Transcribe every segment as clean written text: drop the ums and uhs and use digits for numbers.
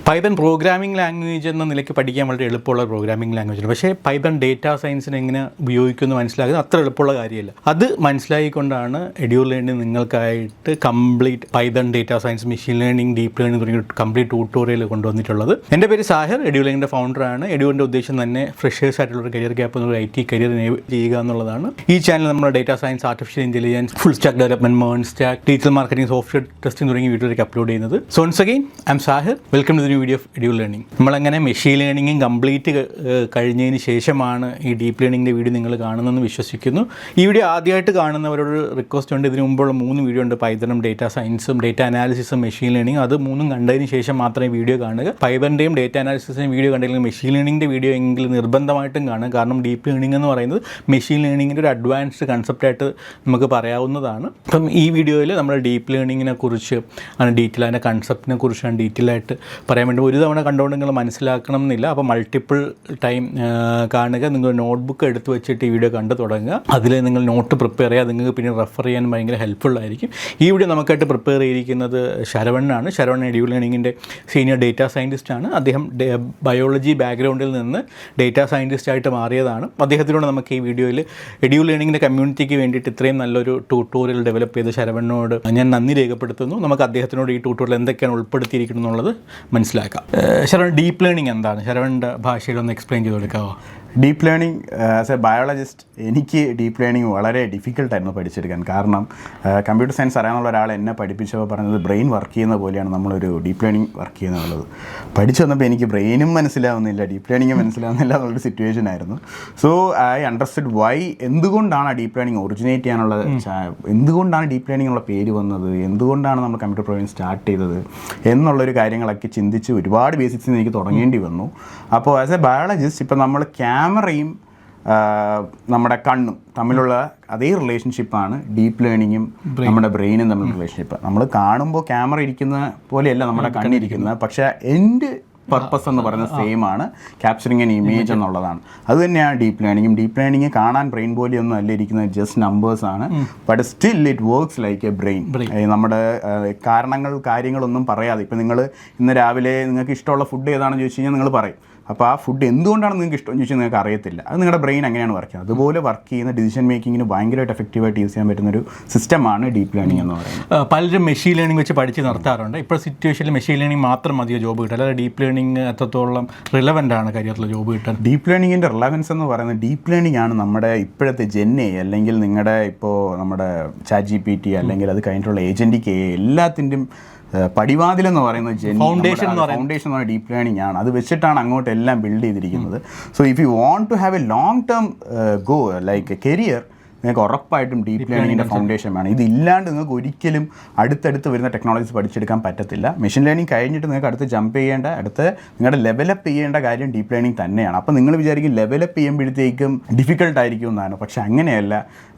Python programming language എന്ന നിലയ്ക്ക് പഠിക്കാൻ വളരെ എളുപ്പമുള്ള പ്രോഗ്രാമിംഗ് ലാംഗ്വേജാണ്. പക്ഷേ പൈതൺ ഡേറ്റാ സയൻസിനെ എങ്ങനെ ഉപയോഗിക്കുമെന്ന് മനസ്സിലാക്കുന്നത് അത്ര എളുപ്പമുള്ള കാര്യമല്ല. അത് മനസ്സിലാക്കിക്കൊണ്ടാണ് എഡ്യൂർ ലേണിംഗ് നിങ്ങൾക്കായിട്ട് complete python data science, machine learning, deep learning തുടങ്ങിയ കംപ്ലീറ്റ് ട്യൂട്ടോറിയൽ കൊണ്ടുവന്നിട്ടുള്ളത്. എൻ്റെ പേര് സാഹിർ, എഡ്യൂർ ലേണിംഗിൻ്റെ ഫൗണ്ടറാണ്. എഡ്യൂറിൻ്റെ ഉദ്ദേശം തന്നെ ഫ്രഷേഴ്സ് ആയിട്ടുള്ള കരിയർ ഗ്യാപ്പ് എന്നുള്ള IT കരിയർ ചെയ്യുക എന്നുള്ളതാണ്. ഈ ചാനൽ നമ്മൾ data science, artificial intelligence, full stack development, മേൺ stack, digital marketing, software testing തുടങ്ങിയ വീഡിയോയിലേക്ക് അപ്ലോഡ് ചെയ്യുന്നത്. So once again I am Sahir, welcome to the video of Edure learning. നമ്മളങ്ങനെ മെഷീൻ ലേണിംഗും കംപ്ലീറ്റ് കഴിഞ്ഞതിന് ശേഷമാണ് ഈ ഡീപ്പ് ലേണിംഗിൻ്റെ വീഡിയോ നിങ്ങൾ കാണുന്നതെന്ന് വിശ്വസിക്കുന്നു. ഈ വീഡിയോ ആദ്യമായിട്ട് കാണുന്നവരോട് റിക്വസ്റ്റ് ഉണ്ട്, ഇതിന് മുമ്പുള്ള 3 വീഡിയോ ഉണ്ട്, പൈതണും ഡേറ്റാ സയൻസും ഡേറ്റ അനാലിസിസും മെഷീൻ ലേണിംഗ്. അത് 3 കണ്ടതിന് ശേഷം മാത്രമേ വീഡിയോ കാണുക. പൈതണിൻ്റെയും ഡേറ്റ അനാലിസിൻ്റെയും വീഡിയോ കണ്ടില്ലെങ്കിൽ മെഷീൻ ലേണിംഗിൻ്റെ വീഡിയോ എങ്കിലും നിർബന്ധമായിട്ടും കാണുക. കാരണം ഡീപ്പ് ലേണിംഗ് എന്ന് പറയുന്നത് മെഷീൻ ലേണിംഗിൻ്റെ ഒരു അഡ്വാൻസ്ഡ് കൺസെപ്റ്റായിട്ട് നമുക്ക് പറയാവുന്നതാണ്. അപ്പം ഈ വീഡിയോയിൽ നമ്മൾ ഡീപ്പ് ലേണിങ്ങിനെ കുറിച്ച് ആണ് ഡീറ്റെയിൽ, അതിൻ്റെ കൺസെപ്റ്റിനെ കുറിച്ചാണ് ഡീറ്റെയിൽ ആയിട്ട് പറയാൻ വേണ്ടി. ഒരു തവണ കണ്ടുകൊണ്ട് നിങ്ങൾ മനസ്സിലാക്കണം എന്നില്ല. അപ്പോൾ മൾട്ടിപ്പിൾ ടൈം കാണുക. നിങ്ങൾ നോട്ട്ബുക്ക് എടുത്ത് വെച്ചിട്ട് ഈ വീഡിയോ കണ്ടു തുടങ്ങുക. അതിൽ നിങ്ങൾ നോട്ട് പ്രിപ്പയർ ചെയ്യുക. നിങ്ങൾക്ക് പിന്നെ റെഫർ ചെയ്യാൻ ഭയങ്കര ഹെൽപ്ഫുൾ ആയിരിക്കും. ഈ വീഡിയോ നമുക്കായിട്ട് പ്രിപ്പയർ ചെയ്തിരിക്കുന്നത് ശരവണ്ണാണ്. Saravan എഡ്യൂർ ലേണിങ്ങിൻ്റെ senior data സയൻറ്റിസ്റ്റാണ്. അദ്ദേഹം ബയോളജി ബാക്ക്ഗ്രൗണ്ടിൽ നിന്ന് ഡേറ്റാ സയൻറ്റിസ്റ്റായിട്ട് മാറിയതാണ്. അദ്ദേഹത്തിലൂടെ നമുക്ക് ഈ വീഡിയോയിൽ എഡ്യൂർ ലേണിങ്ങിൻ്റെ കമ്മ്യൂണിറ്റിക്ക് വേണ്ടിയിട്ട് ഇത്രയും നല്ലൊരു ട്യൂട്ടോറിയൽ ഡെവലപ്പ് ചെയ്ത ശരവണ്ണോട് ഞാൻ നന്ദി രേഖപ്പെടുത്തുന്നു. നമുക്ക് അദ്ദേഹത്തിനോട് ഈ ട്യൂട്ടോറിയൽ എന്തൊക്കെയാണ് ഉൾപ്പെടുത്തിയിരിക്കുന്നത് എന്നുള്ളത് മനസ്സിലാക്കാം. ശരവൺ, ഡീപ്പ് ലേണിംഗ് എന്താണ്? ശരവണിൻ്റെ ഭാഷയിലൊന്ന് എക്സ്പ്ലെയിൻ ചെയ്ത് കൊടുക്കാമോ? Deep learning as a biologist എനിക്ക് ഡീപ്പ് ലേണിംഗ് വളരെ ഡിഫിക്കൽട്ടായിരുന്നു പഠിച്ചെടുക്കാൻ. കാരണം കമ്പ്യൂട്ടർ സയൻസ് അറിയാനുള്ള ഒരാൾ എന്നെ പഠിപ്പിച്ചപ്പോൾ പറഞ്ഞത് ബ്രെയിൻ വർക്ക് ചെയ്യുന്ന പോലെയാണ് നമ്മളൊരു ഡീപ്പ് ലേണിംഗ് വർക്ക് ചെയ്യുന്നുള്ളത്. പഠിച്ചു വന്നപ്പോൾ എനിക്ക് ബ്രെയിനും മനസ്സിലാവുന്നില്ല, ഡീപ്പ് ലേണിംഗ് മനസ്സിലാവുന്നില്ല എന്നുള്ളൊരു സിറ്റുവേഷൻ ആയിരുന്നു. സോ ഐ അണ്ടർസ്റ്റുഡ് വൈ, എന്തുകൊണ്ടാണ് ഡീപ്പ് ലേണിംഗ് ഒറിജിനേറ്റ് ചെയ്യാനുള്ള, എന്തുകൊണ്ടാണ് ഡീപ്പ് ലേണിംഗ് എന്നുള്ള പേര് വന്നത്, എന്തുകൊണ്ടാണ് നമ്മൾ കമ്പ്യൂട്ടർ പ്രോഗ്രാമിംഗ് സ്റ്റാർട്ട് ചെയ്തത് എന്നുള്ളൊരു കാര്യങ്ങളൊക്കെ ചിന്തിച്ച് ഒരുപാട് ബേസിക്സിൽ നിന്ന് എനിക്ക് തുടങ്ങേണ്ടി വന്നു. അപ്പോൾ ആസ് എ ബയോളജിസ്റ്റ് ഇപ്പോൾ നമ്മൾ ക്യാമറയും നമ്മുടെ കണ്ണും തമ്മിലുള്ള അതേ റിലേഷൻഷിപ്പാണ് ഡീപ്പ് ലേണിങ്ങും നമ്മുടെ ബ്രെയിനും തമ്മിലുള്ള റിലേഷൻഷിപ്പ്. നമ്മൾ കാണുമ്പോൾ ക്യാമറ ഇരിക്കുന്ന പോലെയല്ല നമ്മുടെ കണ്ണിരിക്കുന്നത്, പക്ഷേ എൻ്റെ പർപ്പസ് എന്ന് പറയുന്നത് സെയിം ആണ്, ക്യാപ്ചറിങ് ആൻ ഇമേജ് എന്നുള്ളതാണ്. അത് തന്നെയാണ് ഡീപ്പ് ലേണിങ്ങും. ഡീപ്പ് ലേണിങ് കാണാൻ ബ്രെയിൻ പോലെയൊന്നും അല്ല ഇരിക്കുന്നത്, ജസ്റ്റ് നമ്പേഴ്സ് ആണ്. But still it works like A brain. നമ്മുടെ കാര്യങ്ങളൊന്നും പറയാതെ, ഇപ്പം നിങ്ങൾ ഇന്ന് രാവിലെ നിങ്ങൾക്ക് ഇഷ്ടമുള്ള ഫുഡ് ഏതാണെന്ന് ചോദിച്ചു കഴിഞ്ഞാൽ നിങ്ങൾ പറയും. അപ്പോൾ ആ ഫുഡ് എന്തുകൊണ്ടാണ് നിങ്ങൾക്ക് ഇഷ്ടം ചോദിച്ചാൽ നിങ്ങൾക്ക് അറിയത്തില്ല. അത് നിങ്ങളുടെ ബ്രെയിൻ അങ്ങനെയാണ് വർക്ക് ചെയ്യുന്നത്. അതുപോലെ വർക്ക് ചെയ്യുന്ന ഡിസിഷൻ മേക്കിങ്ങിന് ഭയങ്കരമായിട്ട് എഫക്റ്റീവായിട്ട് യൂസ് ചെയ്യാൻ പറ്റുന്നൊരു സിസ്റ്റമാണ് ഡീപ്പ് ലേണിംഗ് എന്ന് പറയുന്നത്. പലരും മെഷീൻ ലേണിംഗ് വെച്ച് പഠിച്ച് നിർത്താറുണ്ട്. ഇപ്പോൾ സിറ്റുവേഷനിൽ മെഷീൻ ലേണിംഗ് മാത്രം മതിയോ ജോബ് കിട്ടാൻ, അല്ലാതെ ഡീപ്പ് ലേണിംഗ് എത്രത്തോളം റിലവൻ്റ് ആണ് കരിയറിൽ ജോബ് കിട്ടാൻ? ഡീപ്പ് ലേണിങ്ങിൻ്റെ റിലവൻസ് എന്ന് പറയുന്നത്, ഡീപ്പ് ലേണിംഗ് ആണ് നമ്മുടെ ഇപ്പോഴത്തെ ജെന്നെ, അല്ലെങ്കിൽ നിങ്ങളുടെ ഇപ്പോൾ നമ്മുടെ ChatGPT അല്ലെങ്കിൽ അത് കഴിഞ്ഞിട്ടുള്ള ഏജൻറ്റിക്ക് എല്ലാത്തിൻ്റെയും പടിവാതിലെന്ന് പറയുന്നത് ഫൗണ്ടേഷൻ എന്ന് പറയുന്നത് ഡീപ്പ് ലേണിംഗ് ആണ്. അത് വെച്ചിട്ടാണ് അങ്ങോട്ട് എല്ലാം ബിൽഡ് ചെയ്തിരിക്കുന്നത്. So if you want to have a long term go like a career, നിങ്ങൾക്ക് ഉറപ്പായിട്ടും ഡീപ്പ് ലേണിങ്ങിൻ്റെ ഫൗണ്ടേഷൻ വേണം. ഇതില്ലാണ്ട് നിങ്ങൾക്ക് ഒരിക്കലും അടുത്തടുത്ത് വരുന്ന ടെക്നോളജീസ് പഠിച്ചെടുക്കാൻ പറ്റത്തില്ല. മെഷീൻ ലേണിംഗ് കഴിഞ്ഞിട്ട് നിങ്ങൾക്ക് അടുത്ത് ജമ്പ് ചെയ്യേണ്ട, നിങ്ങളുടെ ലെവലപ്പ് ചെയ്യേണ്ട കാര്യം ഡീപ്പ് ലേണിംഗ് തന്നെയാണ്. അപ്പോൾ നിങ്ങൾ വിചാരിക്കും ലെവലപ്പ് ചെയ്യുമ്പോഴത്തേക്കും ഡിഫിക്കൽട്ട് ആയിരിക്കും എന്നാണ്. പക്ഷേ അങ്ങനെയല്ല.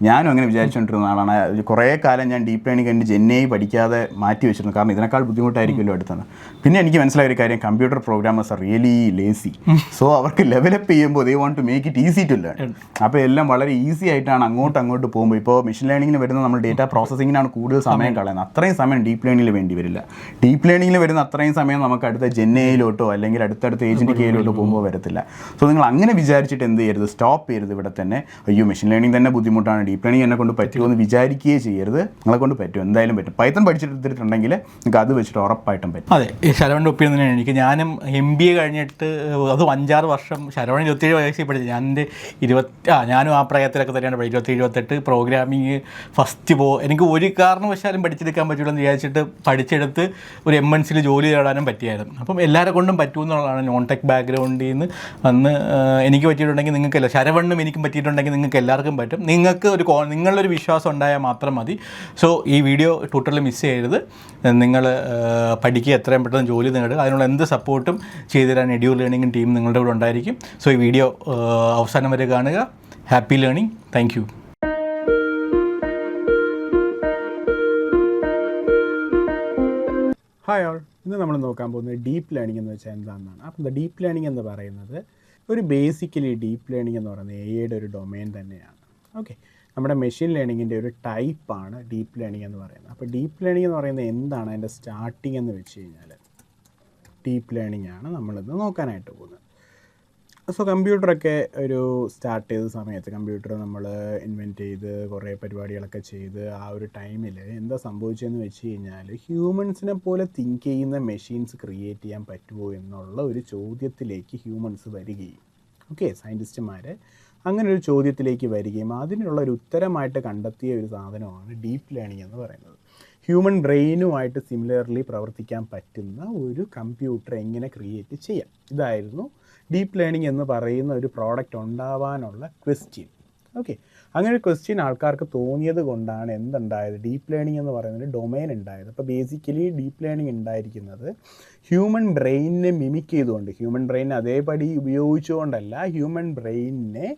ഞാനും അങ്ങനെ വിചാരിച്ചുകൊണ്ടിരുന്ന ആളാണ്. കുറേ കാലം ഞാൻ ഡീപ്പ് ലേണിംഗ് കഴിഞ്ഞ് ജെന്നെ പഠിക്കാതെ മാറ്റി വെച്ചിരുന്നു. കാരണം ഇതിനേക്കാൾ ബുദ്ധിമുട്ടായിരിക്കുമല്ലോ അടുത്തെന്ന്. പിന്നെ എനിക്ക് മനസ്സിലായ ഒരു കാര്യം, computer programmers are really lazy. So അവർക്ക് ലെവലപ്പ് ചെയ്യുമ്പോൾ they want to make it easy to learn. അപ്പോൾ എല്ലാം വളരെ ഈസി ആയിട്ടാണ് അങ്ങോട്ട് പോകുമ്പോൾ. ഇപ്പോൾ മെഷീൻ ലേണിങ്ങിന് വരുന്ന നമ്മൾ ഡേറ്റ പ്രോസസ്സിങ്ങിനാണ് കൂടുതൽ സമയം കളയുന്നത്. അത്രയും സമയം ഡീപ്പ് ലേണിങ്ങിൽ വേണ്ടി വരില്ല. ഡീപ്പ് ലേണിങ്ങിൽ വരുന്ന അത്രയും സമയം നമുക്ക് അടുത്ത ജെന്നയിലോട്ടോ അല്ലെങ്കിൽ അടുത്തടുത്ത ഏജൻറ്റ് കെയിലോട്ടോ പോകുമ്പോൾ വരത്തില്ല. സോ നിങ്ങൾ അങ്ങനെ വിചാരിച്ചിട്ട് എന്ത് ചെയ്യരുത്, സ്റ്റോപ്പ് ചെയ്യരുത് ഇവിടെ തന്നെ. അയ്യോ മെഷീൻ ലേണിംഗ് തന്നെ ബുദ്ധിമുട്ടാണ്, ഡീപ്പ് ലേണിംഗ് എന്നെ കൊണ്ട് പറ്റുമോ എന്ന് വിചാരിക്കുകയേ ചെയ്യരുത്. നിങ്ങളെ കൊണ്ട് പറ്റും, എന്തായാലും പറ്റും. പൈത്തൺ പഠിച്ചെടുത്തിട്ടുണ്ടെങ്കിൽ നിങ്ങൾക്ക് അത് വെച്ചിട്ട് ഉറപ്പായിട്ടും പറ്റും. അതെ, ശരവണിൻ്റെ ഒപ്പിയം തന്നെയാണ് എനിക്ക്. ഞാനും MBA കഴിഞ്ഞിട്ട് അതും 5-6 വർഷം, ശരവൺ 27 വയസ്സിൽ പഠിച്ചു. ഞാനും ആ പ്രായത്തിലൊക്കെ തന്നെയാണ് 27-28 പ്രോഗ്രാമിങ് ഫസ്റ്റ് എനിക്ക് ഒരു കാരണവശാലും പഠിച്ചെടുക്കാൻ പറ്റില്ലെന്ന് വിചാരിച്ചിട്ട് പഠിച്ചെടുത്ത് ഒരു MNCയിൽ ജോലി നേടാനും പറ്റിയായിരുന്നു. അപ്പം എല്ലാവരെ കൊണ്ടും പറ്റുമെന്നുള്ളതാണ്. നോൺ ടെക് ബാക്ക്ഗ്രൗണ്ടിൽ നിന്ന് വന്ന് എനിക്ക് പറ്റിയിട്ടുണ്ടെങ്കിൽ നിങ്ങൾക്കല്ല, ശരവണ്ണും എനിക്കും പറ്റിയിട്ടുണ്ടെങ്കിൽ നിങ്ങൾക്ക് എല്ലാവർക്കും പറ്റും. നിങ്ങൾക്ക് നിങ്ങളൊരു വിശ്വാസം ഉണ്ടായാൽ മാത്രം മതി. സോ ഈ വീഡിയോ ട്യൂട്ടറിൽ മിസ് ചെയ്യരുത്. നിങ്ങൾ പഠിക്കുക, എത്രയും പെട്ടെന്ന് ജോലി നേടുക. അതിനുള്ള എന്ത് സപ്പോർട്ടും ചെയ്തു തരാൻ എഡ്യൂർ ലേണിംഗ് ടീം നിങ്ങളുടെ കൂടെ ഉണ്ടായിരിക്കും. സോ ഈ വീഡിയോ അവസാനം വരെ കാണുക. Happy learning. Thank you. Hi all, ഇന്ന് നമ്മൾ നോക്കാൻ പോകുന്നത് ഡീപ്പ് ലേണിംഗ് എന്ന് വെച്ചാൽ എന്താണെന്നാണ്. അപ്പം ഡീപ്പ് ലേണിംഗ് എന്ന് പറയുന്നത് ബേസിക്കലി ഡീപ്പ് ലേണിംഗ് എന്ന് പറയുന്നത് AI ഒരു ഡൊമെയിൻ തന്നെയാണ്. ഓക്കെ, നമ്മുടെ മെഷീൻ ലേണിങ്ങിൻ്റെ ഒരു ടൈപ്പാണ് ഡീപ്പ് ലേണിംഗ് എന്ന് പറയുന്നത്. അപ്പോൾ ഡീപ്പ് ലേണിംഗ് എന്ന് പറയുന്നത് എന്താണ്, അതിൻ്റെ സ്റ്റാർട്ടിംഗ് എന്ന് വെച്ച് കഴിഞ്ഞാൽ, ഡീപ്പ് ലേണിംഗ് ആണ് നമ്മളിന്ന് നോക്കാനായിട്ട് പോകുന്നത്. സോ കമ്പ്യൂട്ടറൊക്കെ ഒരു സ്റ്റാർട്ട് ചെയ്ത സമയത്ത് കമ്പ്യൂട്ടർ നമ്മൾ ഇൻവെൻറ്റ് ചെയ്ത് കുറേ പരിപാടികളൊക്കെ ചെയ്ത് ആ ഒരു ടൈമിൽ എന്താ സംഭവിച്ചതെന്ന് വെച്ച് കഴിഞ്ഞാൽ ഹ്യൂമൻസിനെ പോലെ തിങ്ക് ചെയ്യുന്ന മെഷീൻസ് ക്രിയേറ്റ് ചെയ്യാൻ പറ്റുമോ എന്നുള്ള ഒരു ചോദ്യത്തിലേക്ക് ഹ്യൂമൻസ് വരികയും സയൻറ്റിസ്റ്റുമാർ അങ്ങനെ ഒരു ചോദ്യത്തിലേക്ക് വരികയും അതിനുള്ള ഒരു ഉത്തരമായിട്ട് കണ്ടെത്തിയ ഒരു സാധനമാണ് ഡീപ്പ് ലേണിംഗ് എന്ന് പറയുന്നത്. ഹ്യൂമൻ ബ്രെയിനുമായിട്ട് സിമിലർലി പ്രവർത്തിക്കാൻ പറ്റുന്ന ഒരു കമ്പ്യൂട്ടർ എങ്ങനെ ക്രിയേറ്റ് ചെയ്യാം, ഇതായിരുന്നു ഡീപ്പ് ലേണിംഗ് എന്ന് പറയുന്ന ഒരു പ്രോഡക്റ്റ് ഉണ്ടാവാനുള്ള ക്വസ്റ്റ്യൻ. അങ്ങനെ ഒരു ക്വസ്റ്റ്യൻ ആൾക്കാർക്ക് തോന്നിയത് കൊണ്ടാണ് എന്തുണ്ടായത്, ഡീപ്പ് ലേണിംഗ് എന്ന് പറയുന്നൊരു ഡൊമൈൻ ഉണ്ടായത്. അപ്പോൾ ബേസിക്കലി ഡീപ്പ് ലേണിംഗ് ഉണ്ടായിരിക്കുന്നത് ഹ്യൂമൻ ബ്രെയിനിനെ മിമിക് ചെയ്തുകൊണ്ട്, ഹ്യൂമൻ ബ്രെയിൻ അതേപടി ഉപയോഗിച്ചുകൊണ്ടല്ല, ഹ്യൂമൻ ബ്രെയിനിനെ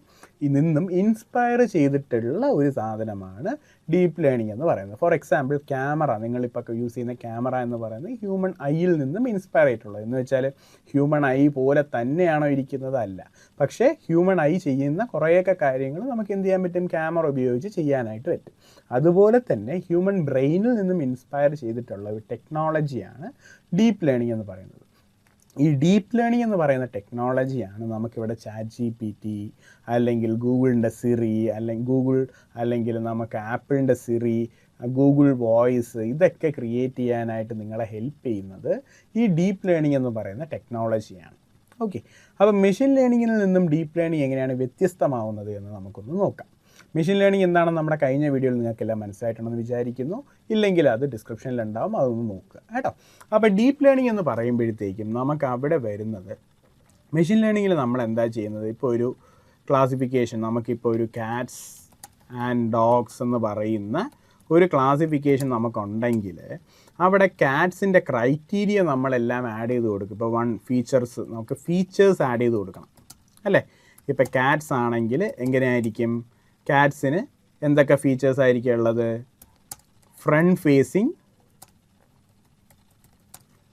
നിന്നും ഇൻസ്പയർ ചെയ്തിട്ടുള്ള ഒരു സാധനമാണ് ഡീപ്പ് ലേണിംഗ് എന്ന് പറയുന്നത്. ഫോർ എക്സാമ്പിൾ ക്യാമറ, നിങ്ങളിപ്പോൾ യൂസ് ചെയ്യുന്ന ക്യാമറ എന്ന് പറയുന്നത് ഹ്യൂമൻ ഐയിൽ നിന്നും ഇൻസ്പയർ ആയിട്ടുള്ളത്. എന്ന് വെച്ചാൽ ഹ്യൂമൻ ഐ പോലെ തന്നെയാണോ ഇരിക്കുന്നത്, അല്ല. പക്ഷേ ഹ്യൂമൻ ഐ ചെയ്യുന്ന കുറേയൊക്കെ കാര്യങ്ങൾ നമുക്ക് എന്ത് ചെയ്യാൻ പറ്റും, ക്യാമറ ഉപയോഗിച്ച് ചെയ്യാനായിട്ട് പറ്റും. അതുപോലെ തന്നെ ഹ്യൂമൻ ബ്രെയിനിൽ നിന്നും ഇൻസ്പയർ ചെയ്തിട്ടുള്ള ഒരു ടെക്നോളജിയാണ് ഡീപ്പ് ലേണിംഗ് എന്ന് പറയുന്നത്. ഈ ഡീപ്പ് ലേണിംഗ് എന്ന് പറയുന്ന ടെക്നോളജിയാണ് നമുക്കിവിടെ ChatGPT അല്ലെങ്കിൽ ഗൂഗിളിൻ്റെ സിറി അല്ലെങ്കിൽ നമുക്ക് ആപ്പിളിൻ്റെ സിറി, ഗൂഗിൾ വോയിസ്, ഇതൊക്കെ ക്രിയേറ്റ് ചെയ്യാനായിട്ട് നിങ്ങളെ ഹെൽപ്പ് ചെയ്യുന്നത് ഈ ഡീപ്പ് ലേണിംഗ് എന്ന് പറയുന്ന ടെക്നോളജിയാണ്. അപ്പോൾ മെഷീൻ ലേണിങ്ങിൽ നിന്നും ഡീപ്പ് ലേണിംഗ് എങ്ങനെയാണ് വ്യത്യസ്തമാവുന്നത് എന്ന് നമുക്കൊന്ന് നോക്കാം. മെഷീൻ ലേണിംഗ് എന്താണെന്ന് നമ്മുടെ കഴിഞ്ഞ വീഡിയോയിൽ നിങ്ങൾക്കെല്ലാം മനസ്സിലായിട്ടുണ്ടെന്ന് വിചാരിക്കുന്നു. ഇല്ലെങ്കിൽ അത് ഡിസ്ക്രിപ്ഷനിലുണ്ടാവും, അതൊന്ന് നോക്കുക കേട്ടോ. അപ്പോൾ ഡീപ്പ് ലേണിംഗ് എന്ന് പറയുമ്പോഴത്തേക്കും നമുക്ക് അവിടെ വരുന്നത്, മെഷീൻ ലേണിങ്ങിൽ നമ്മൾ എന്താ ചെയ്യുന്നത്, ഇപ്പോൾ ഒരു ക്ലാസിഫിക്കേഷൻ, നമുക്കിപ്പോൾ ഒരു കാറ്റ്സ് ആൻഡ് ഡോഗ്സ് എന്ന് പറയുന്ന ഒരു ക്ലാസിഫിക്കേഷൻ നമുക്കുണ്ടെങ്കിൽ അവിടെ കാറ്റ്സിൻ്റെ ക്രൈറ്റീരിയ നമ്മളെല്ലാം ആഡ് ചെയ്ത് കൊടുക്കും. ഇപ്പോൾ നമുക്ക് ഫീച്ചേഴ്സ് ആഡ് ചെയ്ത് കൊടുക്കണം അല്ലേ. ഇപ്പോൾ കാറ്റ്സ് ആണെങ്കിൽ എങ്ങനെയായിരിക്കും, കാറ്റ്സിന് എന്തൊക്കെ ഫീച്ചേഴ്സ് ആയിരിക്കും ഉള്ളത്, ഫ്രണ്ട് ഫേസിങ്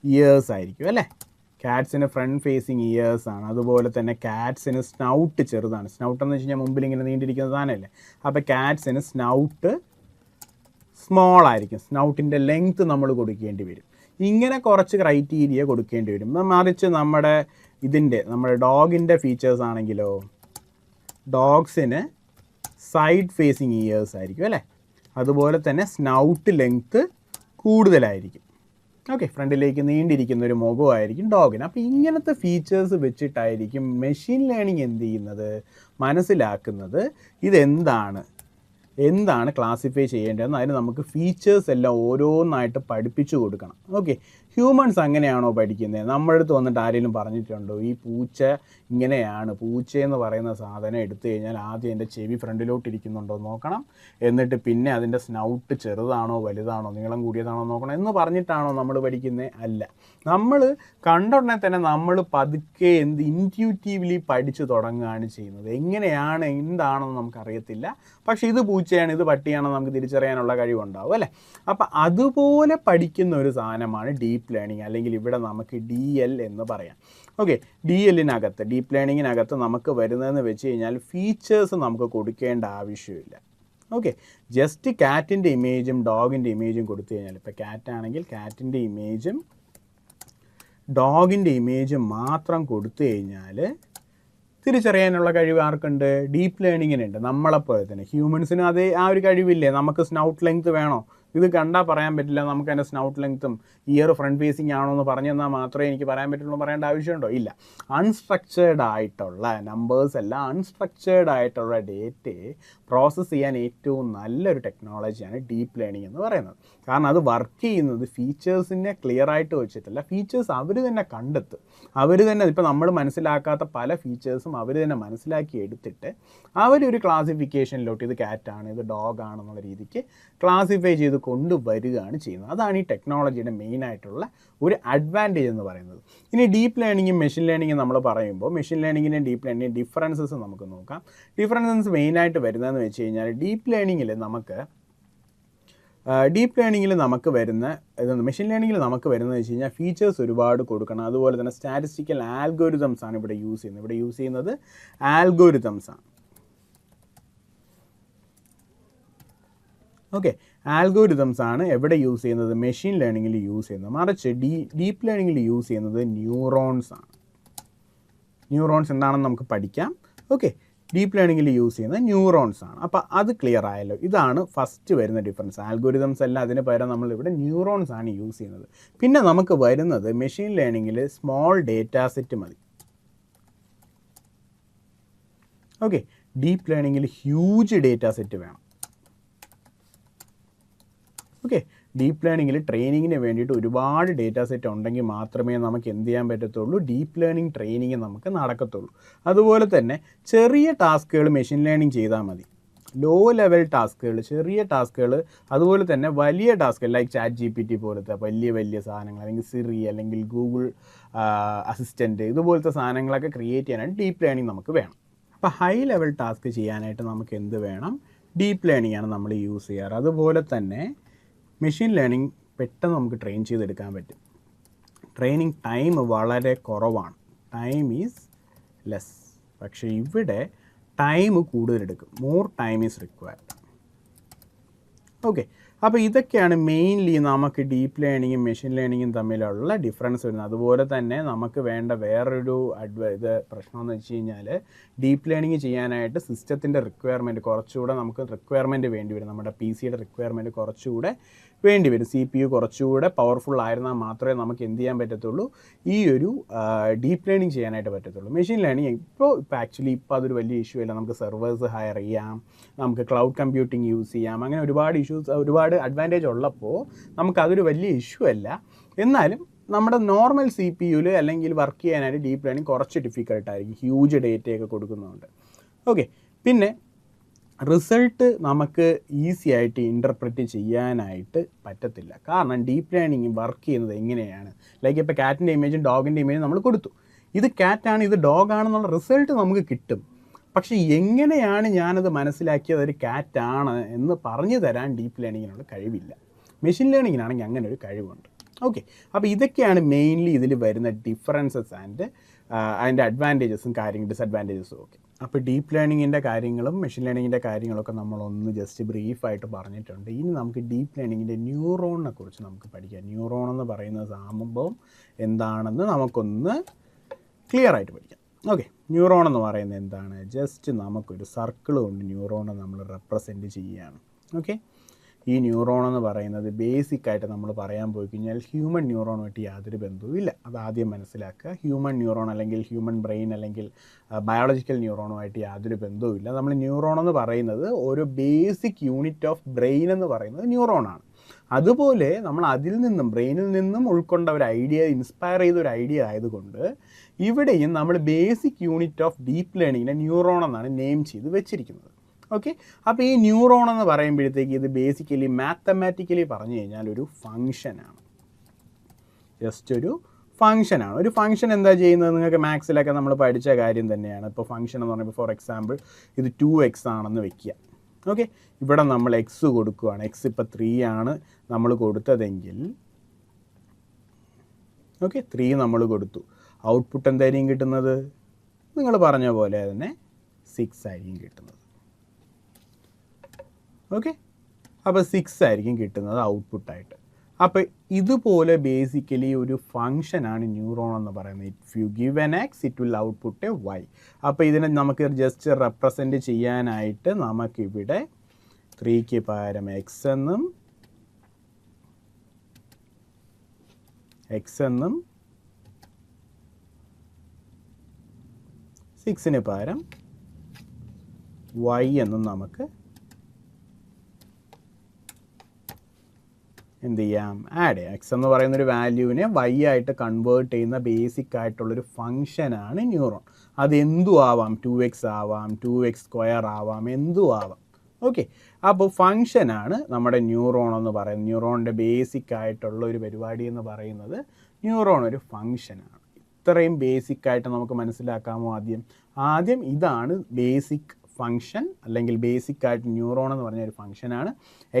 ഇയേഴ്സ് ആയിരിക്കും അല്ലേ. കാറ്റ്സിന് ഫ്രണ്ട് ഫേസിങ് ഇയേഴ്സ് ആണ്. അതുപോലെ തന്നെ കാറ്റ്സിന് സ്നൗട്ട് ചെറുതാണ്. സ്നൗട്ട് എന്ന് വെച്ച് കഴിഞ്ഞാൽ മുമ്പിൽ ഇങ്ങനെ നീണ്ടിരിക്കുന്ന സാധനമല്ലേ. അപ്പോൾ കാറ്റ്സിന് സ്നൗട്ട് സ്മോൾ ആയിരിക്കും. സ്നൗട്ടിൻ്റെ ലെങ്ത്ത് നമ്മൾ കൊടുക്കേണ്ടി വരും. ഇങ്ങനെ കുറച്ച് ക്രൈറ്റീരിയ കൊടുക്കേണ്ടി വരും. മറിച്ച് നമ്മുടെ ഡോഗിൻ്റെ ഫീച്ചേഴ്സ് ആണെങ്കിലോ, ഡോഗ്സിന് സൈഡ് ഫേസിങ് ഇയേഴ്സ് ആയിരിക്കും അല്ലേ. അതുപോലെ തന്നെ സ്നൗട്ട് ലെങ്ത്ത് കൂടുതലായിരിക്കും. ഫ്രണ്ടിലേക്ക് നീണ്ടിരിക്കുന്ന ഒരു മുഖമായിരിക്കും ഡോഗിന്. അപ്പോൾ ഇങ്ങനത്തെ ഫീച്ചേഴ്സ് വെച്ചിട്ടായിരിക്കും മെഷീൻ ലേണിംഗ് എന്ത് ചെയ്യുന്നത്, മനസ്സിലാക്കുന്നത് എന്താണ് ക്ലാസിഫൈ ചെയ്യേണ്ടതെന്ന്. അതിന് നമുക്ക് ഫീച്ചേഴ്സ് എല്ലാം ഓരോന്നായിട്ട് പഠിപ്പിച്ചു കൊടുക്കണം. ഹ്യൂമൻസ് അങ്ങനെയാണോ പഠിക്കുന്നത്? നമ്മുടെ അടുത്ത് വന്നിട്ട് ആരെങ്കിലും പറഞ്ഞിട്ടുണ്ടോ ഈ പൂച്ച ഇങ്ങനെയാണ്, പൂച്ചയെന്ന് പറയുന്ന സാധനം എടുത്തു കഴിഞ്ഞാൽ ആദ്യം എൻ്റെ ചെവി ഫ്രണ്ടിലോട്ട് ഇരിക്കുന്നുണ്ടോ നോക്കണം, എന്നിട്ട് പിന്നെ അതിൻ്റെ സ്നൗട്ട് ചെറുതാണോ വലുതാണോ നീളം കൂടിയതാണോ നോക്കണം എന്ന് പറഞ്ഞിട്ടാണോ നമ്മൾ പഠിക്കുന്നത്? അല്ല. നമ്മൾ കണ്ടുടനെ തന്നെ നമ്മൾ പതുക്കെ ഇൻറ്റ്യൂറ്റീവ്ലി പഠിച്ചു തുടങ്ങുകയാണ് ചെയ്യുന്നത്. എന്താണെന്ന് നമുക്കറിയത്തില്ല, പക്ഷേ ഇത് പൂച്ചയാണ് ഇത് പട്ടിയാണെന്ന് നമുക്ക് തിരിച്ചറിയാനുള്ള കഴിവുണ്ടാവും അല്ലേ. അപ്പം അതുപോലെ പഠിക്കുന്ന ഒരു സാധനമാണ് ഡീപ്പ് ലേണിംഗ്, അല്ലെങ്കിൽ ഇവിടെ നമുക്ക് DL എന്ന് പറയാം. DLനകത്ത്, ഡീപ്പ് ലേണിങ്ങിനകത്ത് നമുക്ക് വരുന്നതെന്ന് വെച്ച് കഴിഞ്ഞാൽ ഫീച്ചേഴ്സ് നമുക്ക് കൊടുക്കേണ്ട ആവശ്യമില്ല. ജസ്റ്റ് കാറ്റിൻ്റെ ഇമേജും ഡോഗിൻ്റെ ഇമേജും കൊടുത്തു കഴിഞ്ഞാൽ, ഇപ്പോൾ കാറ്റാണെങ്കിൽ കാറ്റിൻ്റെ ഇമേജും ഡോഗിൻ്റെ ഇമേജും മാത്രം കൊടുത്തു കഴിഞ്ഞാൽ തിരിച്ചറിയാനുള്ള കഴിവ് ആർക്കുണ്ട്? ഡീപ്പ് ലേണിങ്ങിനുണ്ട്. നമ്മളെപ്പോലെ തന്നെ ഹ്യൂമൻസിന് ആ ഒരു കഴിവില്ലേ. നമുക്ക് സ്നൗട്ട് ലെങ്ത് വേണോ, ഇത് കണ്ടാൽ പറയാൻ പറ്റില്ല. നമുക്ക് അതിൻ്റെ സ്നൗട്ട് ലെങ്ത്തും ഇയർ ഫ്രണ്ട് ഫേസിങ് ആണോ എന്ന് പറഞ്ഞു തന്നാൽ മാത്രമേ എനിക്ക് പറയാൻ പറ്റുള്ളൂ, പറയേണ്ട ആവശ്യമുണ്ടോ? ഇല്ല. അൺസ്ട്രക്ചേർഡ് ആയിട്ടുള്ള നമ്പേഴ്സ് എല്ലാം, അൺസ്ട്രക്ചേർഡ് ആയിട്ടുള്ള ഡേറ്റയെ പ്രോസസ്സ് ചെയ്യാൻ ഏറ്റവും നല്ലൊരു ടെക്നോളജിയാണ് ഡീപ്പ് ലേണിംഗ് എന്ന് പറയുന്നത്. കാരണം അത് വർക്ക് ചെയ്യുന്നത് ഫീച്ചേഴ്സിനെ ക്ലിയർ ആയിട്ട് വെച്ചിട്ടല്ല, ഫീച്ചേഴ്സ് അവർ തന്നെ കണ്ടെത്തും. അവർ തന്നെ, ഇപ്പോൾ നമ്മൾ മനസ്സിലാക്കാത്ത പല ഫീച്ചേഴ്സും അവർ തന്നെ മനസ്സിലാക്കി എടുത്തിട്ട് അവരൊരു ക്ലാസിഫിക്കേഷനിലോട്ട് ഇത് കാറ്റാണ് ഇത് ഡോഗാണെന്നുള്ള രീതിക്ക് ക്ലാസിഫൈ ചെയ്ത് കൊണ്ടുവരികയാണ് ചെയ്യുന്നത്. അതാണ് ഈ ടെക്നോളജിയുടെ മെയിനായിട്ടുള്ള ഒരു അഡ്വാൻറ്റേജ് എന്ന് പറയുന്നത്. ഇനി ഡീപ്പ് ലേണിങ്ങും മെഷീൻ ലേണിങ്ങും നമ്മൾ പറയുമ്പോൾ മെഷീൻ ലേണിങ്ങിൻ്റെയും ഡീപ്പ് ലേണിങ്ങിൻ്റെയും ഡിഫറൻസസ് നമുക്ക് നോക്കാം. ഡിഫറൻസസ് മെയിനായിട്ട് വരുന്നതെന്ന് വെച്ച് കഴിഞ്ഞാൽ ഡീപ്പ് ലേണിങ്ങിൽ നമുക്ക് വരുന്ന മെഷീൻ ലേണിങ്ങിൽ നമുക്ക് വരുന്നത് വെച്ച് കഴിഞ്ഞാൽ ഫീച്ചേഴ്സ് ഒരുപാട് കൊടുക്കണം. അതുപോലെ തന്നെ സ്റ്റാറ്റിസ്റ്റിക്കൽ ആൽഗോരിതംസ് ആണ് ഇവിടെ യൂസ് ചെയ്യുന്നത്. ഇവിടെ യൂസ് ചെയ്യുന്നത് ആൽഗോരിതംസ് ആണ്. ഓക്കെ, ആൽഗോരിതംസ് ആണ് എവിടെ യൂസ് ചെയ്യുന്നത്? മെഷീൻ ലേണിങ്ങിൽ യൂസ് ചെയ്യുന്നത്. മറിച്ച് ഡീപ്പ് ലേണിങ്ങിൽ യൂസ് ചെയ്യുന്നത് ന്യൂറോൺസ് ആണ്. ന്യൂറോൺസ് എന്താണെന്ന് നമുക്ക് പഠിക്കാം. ഓക്കെ, ഡീപ്പ് ലേണിങ്ങിൽ യൂസ് ചെയ്യുന്നത് ന്യൂറോൺസ് ആണ്. അപ്പോൾ അത് ക്ലിയർ ആയല്ലോ. ഇതാണ് ഫസ്റ്റ് വരുന്ന ഡിഫറൻസ്. ആൽഗോരിതംസ് അല്ല, അതിന് പകരം നമ്മളിവിടെ ന്യൂറോൺസ് ആണ് യൂസ് ചെയ്യുന്നത്. പിന്നെ നമുക്ക് വരുന്നത് മെഷീൻ ലേണിങ്ങിൽ സ്മോൾ ഡേറ്റാ സെറ്റ് മതി. ഓക്കെ, ഡീപ്പ് ലേണിങ്ങിൽ ഹ്യൂജ് ഡേറ്റാ സെറ്റ് വേണം. ഓക്കെ, ഡീപ്പ് ലേണിങ്ങിൽ ട്രെയിനിങ്ങിന് വേണ്ടിയിട്ട് ഒരുപാട് ഡേറ്റാ സെറ്റ് ഉണ്ടെങ്കിൽ മാത്രമേ നമുക്ക് എന്ത് ചെയ്യാൻ പറ്റത്തുള്ളൂ? ഡീപ്പ് ലേണിംഗ് ട്രെയിനിങ് നമുക്ക് നടക്കത്തുള്ളൂ. അതുപോലെ തന്നെ ചെറിയ ടാസ്കുകൾ മെഷീൻ ലേണിംഗ് ചെയ്താൽ മതി. ലോ ലെവൽ ടാസ്കുകൾ, ചെറിയ ടാസ്കുകൾ, അതുപോലെ തന്നെ വലിയ ടാസ്കുകൾ ലൈക്ക് ChatGPT പോലത്തെ വലിയ സാധനങ്ങൾ, അല്ലെങ്കിൽ സിറി, അല്ലെങ്കിൽ ഗൂഗിൾ അസിസ്റ്റൻറ്റ്, ഇതുപോലത്തെ സാധനങ്ങളൊക്കെ ക്രിയേറ്റ് ചെയ്യാനായിട്ട് ഡീപ്പ് ലേണിംഗ് നമുക്ക് വേണം. അപ്പോൾ ഹൈ ലെവൽ ടാസ്ക് ചെയ്യാനായിട്ട് നമുക്ക് എന്ത് വേണം? ഡീപ്പ് ലേണിംഗ് ആണ് നമ്മൾ യൂസ് ചെയ്യാറ്. അതുപോലെ തന്നെ മെഷീൻ ലേണിംഗ് പെട്ടെന്ന് നമുക്ക് ട്രെയിൻ ചെയ്തെടുക്കാൻ പറ്റും. ട്രെയിനിങ് ടൈം വളരെ കുറവാണ്, ടൈം ഈസ് ലെസ്. പക്ഷേ ഇവിടെ ടൈം കൂടുതലെടുക്കും, more time is required. Okay, അപ്പോൾ ഇതൊക്കെയാണ് മെയിൻലി നമുക്ക് ഡീപ്പ് ലേണിങ്ങും മെഷീൻ ലേണിങ്ങും തമ്മിലുള്ള ഡിഫറൻസ് വരുന്നത്. അതുപോലെ തന്നെ നമുക്ക് വേണ്ട വേറൊരു പ്രശ്നമെന്ന് വെച്ച് കഴിഞ്ഞാൽ, ഡീപ്പ് ലേണിങ് ചെയ്യാനായിട്ട് സിസ്റ്റത്തിൻ്റെ റിക്വയർമെൻറ്റ് കുറച്ചുകൂടെ നമുക്ക് റിക്വയർമെൻറ്റ് വേണ്ടി വരും. നമ്മുടെ PCയുടെ റിക്വയർമെൻറ്റ് കുറച്ചുകൂടെ വേണ്ടി വരും. CPU കുറച്ചുകൂടെ പവർഫുൾ ആയിരുന്നാൽ മാത്രമേ നമുക്ക് എന്ത് ചെയ്യാൻ പറ്റത്തുള്ളൂ? ഈ ഒരു ഡീപ്പ് ലേണിംഗ് ചെയ്യാനായിട്ട് പറ്റത്തുള്ളൂ. മെഷീൻ ലേണിംഗ് ഇപ്പോൾ ആക്ച്വലി അതൊരു വലിയ ഇഷ്യൂ അല്ല. നമുക്ക് സെർവേഴ്സ് ഹയർ ചെയ്യാം, നമുക്ക് ക്ലൗഡ് കമ്പ്യൂട്ടിംഗ് യൂസ് ചെയ്യാം, അങ്ങനെ ഒരുപാട് അഡ്വാൻറ്റേജ് ഉള്ളപ്പോൾ നമുക്കതൊരു വലിയ ഇഷ്യൂ അല്ല. എന്നാലും നമ്മുടെ നോർമൽ CPUയിൽ അല്ലെങ്കിൽ വർക്ക് ചെയ്യാനായിട്ട് ഡീപ്പ് ലേണിംഗ് കുറച്ച് ഡിഫിക്കൽട്ടായിരിക്കും, ഹ്യൂജ് ഡേറ്റയൊക്കെ കൊടുക്കുന്നതുകൊണ്ട്. ഓക്കെ, പിന്നെ റിസൾട്ട് നമുക്ക് ഈസി ആയിട്ട് ഇൻ്റർപ്രറ്റ് ചെയ്യാനായിട്ട് പറ്റത്തില്ല. കാരണം ഡീപ്പ് ലേണിംഗ് വർക്ക് ചെയ്യുന്നത് എങ്ങനെയാണ്? ലൈക്ക് ഇപ്പോൾ കാറ്റിൻ്റെ ഇമേജും ഡോഗിൻ്റെ ഇമേജും നമ്മൾ കൊടുത്തു, ഇത് കാറ്റാണ് ഇത് ഡോഗാണെന്നുള്ള റിസൾട്ട് നമുക്ക് കിട്ടും. പക്ഷേ എങ്ങനെയാണ് ഞാനത് മനസ്സിലാക്കിയത് ഒരു കാറ്റാണ് എന്ന് പറഞ്ഞു തരാൻ ഡീപ്പ് ലേണിങ്ങിനുള്ള കഴിവില്ല. മെഷീൻ ലേണിങ്ങിനാണെങ്കിൽ അങ്ങനെ ഒരു കഴിവുണ്ട്. ഓക്കെ, അപ്പോൾ ഇതൊക്കെയാണ് മെയിൻലി ഇതിൽ വരുന്ന ഡിഫറൻസസ് ആൻഡ് അതിൻ്റെ അഡ്വാൻറ്റേജസും ഡിസഡ്വാൻറ്റേജസും ഒക്കെ. അപ്പോൾ ഡീപ്പ് ലേണിങ്ങിൻ്റെ കാര്യങ്ങളും മെഷീൻ ലേണിങ്ങിൻ്റെ കാര്യങ്ങളൊക്കെ നമ്മളൊന്ന് ജസ്റ്റ് ബ്രീഫായിട്ട് പറഞ്ഞിട്ടുണ്ട്. ഇനി നമുക്ക് ഡീപ്പ് ലേണിങ്ങിൻ്റെ ന്യൂറോണിനെ കുറിച്ച് നമുക്ക് പഠിക്കാം. ന്യൂറോൺ എന്ന് പറയുന്ന സംഭവം എന്താണെന്ന് നമുക്കൊന്ന് ക്ലിയർ ആയിട്ട് പഠിക്കാം. ഓക്കെ, ന്യൂറോൺ എന്ന് പറയുന്നത് എന്താണ്? ജസ്റ്റ് നമുക്കൊരു സർക്കിൾ കൊണ്ട് ന്യൂറോണെ നമ്മൾ റെപ്രസെൻറ്റ് ചെയ്യുകയാണ്. ഓക്കെ, ഈ ന്യൂറോൺ എന്ന് പറയുന്നത് ബേസിക്കായിട്ട് നമ്മൾ പറയാൻ പോയി കഴിഞ്ഞാൽ ഹ്യൂമൻ ന്യൂറോണുമായിട്ട് യാതൊരു ബന്ധവുമില്ല. അതാദ്യം മനസ്സിലാക്കുക. ഹ്യൂമൻ ന്യൂറോൺ അല്ലെങ്കിൽ ഹ്യൂമൻ ബ്രെയിൻ അല്ലെങ്കിൽ ബയോളജിക്കൽ ന്യൂറോണുമായിട്ട് യാതൊരു ബന്ധവുമില്ല. നമ്മൾ ന്യൂറോൺ എന്ന് പറയുന്നത് ഒരു ബേസിക് യൂണിറ്റ് ഓഫ് ബ്രെയിൻ എന്ന് പറയുന്നത് ന്യൂറോണാണ്. അതുപോലെ നമ്മൾ ബ്രെയിനിൽ നിന്നും ഉൾക്കൊണ്ട ഒരു ഐഡിയ, ഇൻസ്പയർ ചെയ്ത ഒരു ഐഡിയ ആയതുകൊണ്ട് ഇവിടെയും നമ്മൾ ബേസിക് യൂണിറ്റ് ഓഫ് ഡീപ്പ് ലേണിങ്ങിനെ ന്യൂറോൺ എന്നാണ് നെയിം ചെയ്ത് വെച്ചിരിക്കുന്നത്. ഓക്കെ, അപ്പോൾ ഈ ന്യൂറോൺ എന്ന് പറയുമ്പോഴത്തേക്ക് ഇത് ബേസിക്കലി മാത്തമാറ്റിക്കലി പറഞ്ഞു കഴിഞ്ഞാൽ ഒരു ഫങ്ഷനാണ്. ജസ്റ്റ് ഒരു ഫങ്ഷനാണ്. ഒരു ഫങ്ഷൻ എന്താ ചെയ്യുന്നത്? നിങ്ങൾക്ക് മാത്സിലൊക്കെ നമ്മൾ പഠിച്ച കാര്യം തന്നെയാണ്. ഇപ്പോൾ ഫങ്ഷൻ എന്ന് പറയുമ്പോൾ ഫോർ എക്സാമ്പിൾ ഇത് 2x ആണെന്ന് വെക്കുക. ഓക്കെ, ഇവിടെ നമ്മൾ എക്സ് കൊടുക്കുകയാണ്. എക്സ് ഇപ്പോൾ 3 ആണ് നമ്മൾ കൊടുത്തതെങ്കിൽ, ഓക്കെ 3 നമ്മൾ കൊടുത്തു. ഔട്ട്പുട്ട് എന്തായിരിക്കും കിട്ടുന്നത്? നിങ്ങൾ പറഞ്ഞ പോലെ തന്നെ 6 ആയിരിക്കും കിട്ടുന്നത്. ഓക്കെ, അപ്പോൾ 6 ആയിരിക്കും കിട്ടുന്നത് ഔട്ട്പുട്ടായിട്ട്. അപ്പോൾ ഇതുപോലെ ബേസിക്കലി ഒരു ഫങ്ഷനാണ് ന്യൂറോൺ എന്ന് പറയുന്നത്. If you give an x it will output a y. അപ്പോൾ ഇതിനെ നമുക്ക് ജസ്റ്റ് റെപ്രസെൻറ്റ് ചെയ്യാനായിട്ട് നമുക്കിവിടെ 3ക്ക് പകരം എക്സ് എന്നും 6ന് പകരം y എന്നും നമുക്ക് എന്ത് ചെയ്യാം? ആഡ് ചെയ്യാം. എക്സ് എന്ന് പറയുന്നൊരു വാല്യൂവിനെ y ആയിട്ട് കൺവേർട്ട് ചെയ്യുന്ന ബേസിക് ആയിട്ടുള്ളൊരു ഫങ്ഷനാണ് ന്യൂറോൺ. അതെന്തും ആവാം, 2x ആവാം, 2x² ആവാം, എന്തും ആവാം. ഓക്കെ, അപ്പോൾ ഫങ്ഷനാണ് നമ്മുടെ ന്യൂറോൺ എന്ന് പറയുന്നത്. ന്യൂറോണിൻ്റെ ബേസിക് ആയിട്ടുള്ള ഒരു പരിപാടി എന്ന് പറയുന്നത് ന്യൂറോൺ ഒരു ഫങ്ഷനാണ്. ഇത്രയും ബേസിക്കായിട്ട് നമുക്ക് മനസ്സിലാക്കാമോ? ആദ്യം ഇതാണ് ബേസിക് ഫങ്ഷൻ, അല്ലെങ്കിൽ ബേസിക്കായിട്ട് ന്യൂറോൺ എന്ന് പറഞ്ഞ ഒരു ഫങ്ഷനാണ്.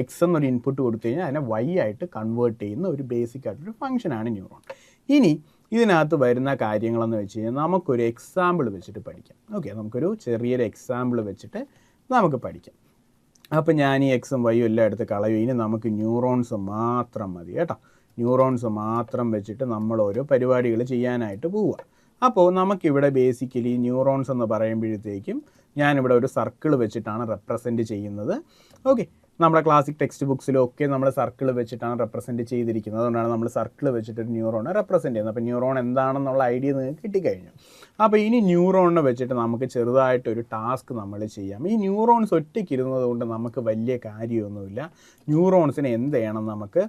എക്സ് എന്നൊരു ഇൻപുട്ട് കൊടുത്തു കഴിഞ്ഞാൽ അതിനെ y ആയിട്ട് കൺവേർട്ട് ചെയ്യുന്ന ഒരു ബേസിക്കായിട്ടൊരു ഫങ്ഷനാണ് ന്യൂറോൺ. ഇനി ഇതിനകത്ത് വരുന്ന കാര്യങ്ങളെന്ന് വെച്ച് കഴിഞ്ഞാൽ നമുക്കൊരു എക്സാമ്പിൾ വെച്ചിട്ട് പഠിക്കാം. ഓക്കെ, നമുക്കൊരു ചെറിയൊരു എക്സാമ്പിൾ വെച്ചിട്ട് നമുക്ക് പഠിക്കാം. അപ്പോൾ ഞാൻ ഈ എക്സും വൈയും എല്ലാം എടുത്ത് കളയും. ഇനി നമുക്ക് ന്യൂറോൺസ് മാത്രം മതി കേട്ടോ. ന്യൂറോൺസ് മാത്രം വെച്ചിട്ട് നമ്മൾ ഓരോ പരിപാടികൾ ചെയ്യാനായിട്ട് പോവുക. അപ്പോൾ നമുക്കിവിടെ ബേസിക്കലി ന്യൂറോൺസ് എന്ന് പറയുമ്പോഴത്തേക്കും ഞാനിവിടെ ഒരു സർക്കിൾ വെച്ചിട്ടാണ് റെപ്രസെൻറ്റ് ചെയ്യുന്നത്. ഓക്കെ, നമ്മുടെ ക്ലാസിക് ടെക്സ്റ്റ് ബുക്സിലൊക്കെ നമ്മൾ സർക്കിൾ വെച്ചിട്ടാണ് റെപ്രസെൻറ്റ് ചെയ്തിരിക്കുന്നത്. അതുകൊണ്ടാണ് നമ്മൾ സർക്കിൾ വെച്ചിട്ടൊരു ന്യൂറോണെ റെപ്രസെൻറ്റ് ചെയ്യുന്നത്. അപ്പോൾ ന്യൂറോൺ എന്താണെന്നുള്ള ഐഡിയ നിങ്ങൾക്ക് കിട്ടിക്കഴിഞ്ഞു. അപ്പോൾ ഇനി ന്യൂറോണിനെ വെച്ചിട്ട് നമുക്ക് ചെറുതായിട്ടൊരു ടാസ്ക് നമ്മൾ ചെയ്യാം. ഈ ന്യൂറോൺസ് ഒറ്റയ്ക്ക് ഇരുന്നത് കൊണ്ട് നമുക്ക് വലിയ കാര്യമൊന്നുമില്ല. ന്യൂറോൺസിനെ എന്ത് ചെയ്യണം, നമുക്ക്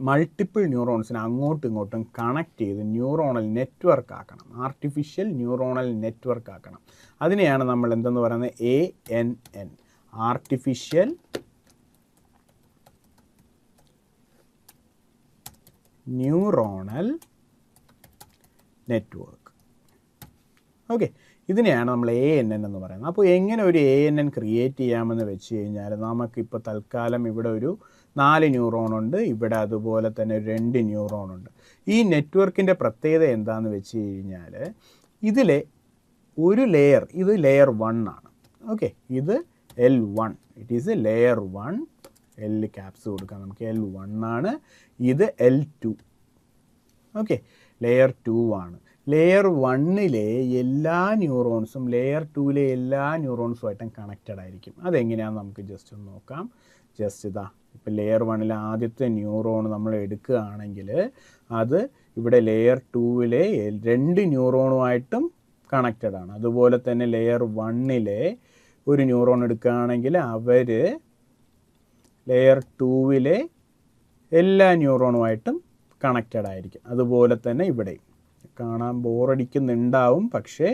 മൾട്ടിപ്പിൾ ന്യൂറോൺസിനെ അങ്ങോട്ടും ഇങ്ങോട്ടും കണക്ട് ചെയ്ത് ന്യൂറോണൽ നെറ്റ്വർക്ക് ആക്കണം. ആർട്ടിഫിഷ്യൽ ന്യൂറോണൽ നെറ്റ്വർക്ക് ആക്കണം. അതിനെയാണ് നമ്മൾ എന്തെന്ന് പറയുന്നത്, ANN, artificial neuronal network. Okay, ഇതിനെയാണ് നമ്മൾ ANN എന്ന് പറയുന്നത്. അപ്പോൾ എങ്ങനെ ഒരു ANN ക്രിയേറ്റ് ചെയ്യാമെന്ന് വെച്ച് കഴിഞ്ഞാൽ, നമുക്കിപ്പോൾ തൽക്കാലം ഇവിടെ ഒരു 4 ന്യൂറോണുണ്ട്, ഇവിടെ അതുപോലെ തന്നെ 2 ന്യൂറോണുണ്ട്. ഈ നെറ്റ്വർക്കിൻ്റെ പ്രത്യേകത എന്താണെന്ന് വെച്ച് കഴിഞ്ഞാൽ, ഇതിലെ ഒരു ലെയർ, ഇത് ലെയർ 1 ആണ്. ഓക്കെ, ഇത് L1, it is layer 1, L caps കൊടുക്കാം നമുക്ക്, L1 ആണ്. ഇത് L2. ഓക്കെ, ലെയർ 2 ആണ്. ലെയർ 1-ലെ എല്ലാ ന്യൂറോൺസും ലെയർ 2-ലെ എല്ലാ ന്യൂറോൺസുമായിട്ടും കണക്റ്റഡ് ആയിരിക്കും. അതെങ്ങനെയാണെന്ന് നമുക്ക് ജസ്റ്റ് ഒന്ന് നോക്കാം. ജസ്റ്റ് ഇതാ, ഇപ്പോൾ ലെയർ 1-ലെ ആദ്യത്തെ ന്യൂറോൺ നമ്മൾ എടുക്കുകയാണെങ്കിൽ അത് ഇവിടെ ലെയർ 2-ലെ 2 ന്യൂറോണുമായിട്ടും കണക്റ്റഡ് ആണ്. അതുപോലെ തന്നെ ലെയർ 1-ലെ ഒരു ന്യൂറോൺ എടുക്കുകയാണെങ്കിൽ അവർ ലെയർ 2-ലെ എല്ലാ ന്യൂറോണുമായിട്ടും കണക്റ്റഡ് ആയിരിക്കും. അതുപോലെ തന്നെ ഇവിടെ കാണാൻ ബോറടിക്കുന്നുണ്ടാവും, പക്ഷേ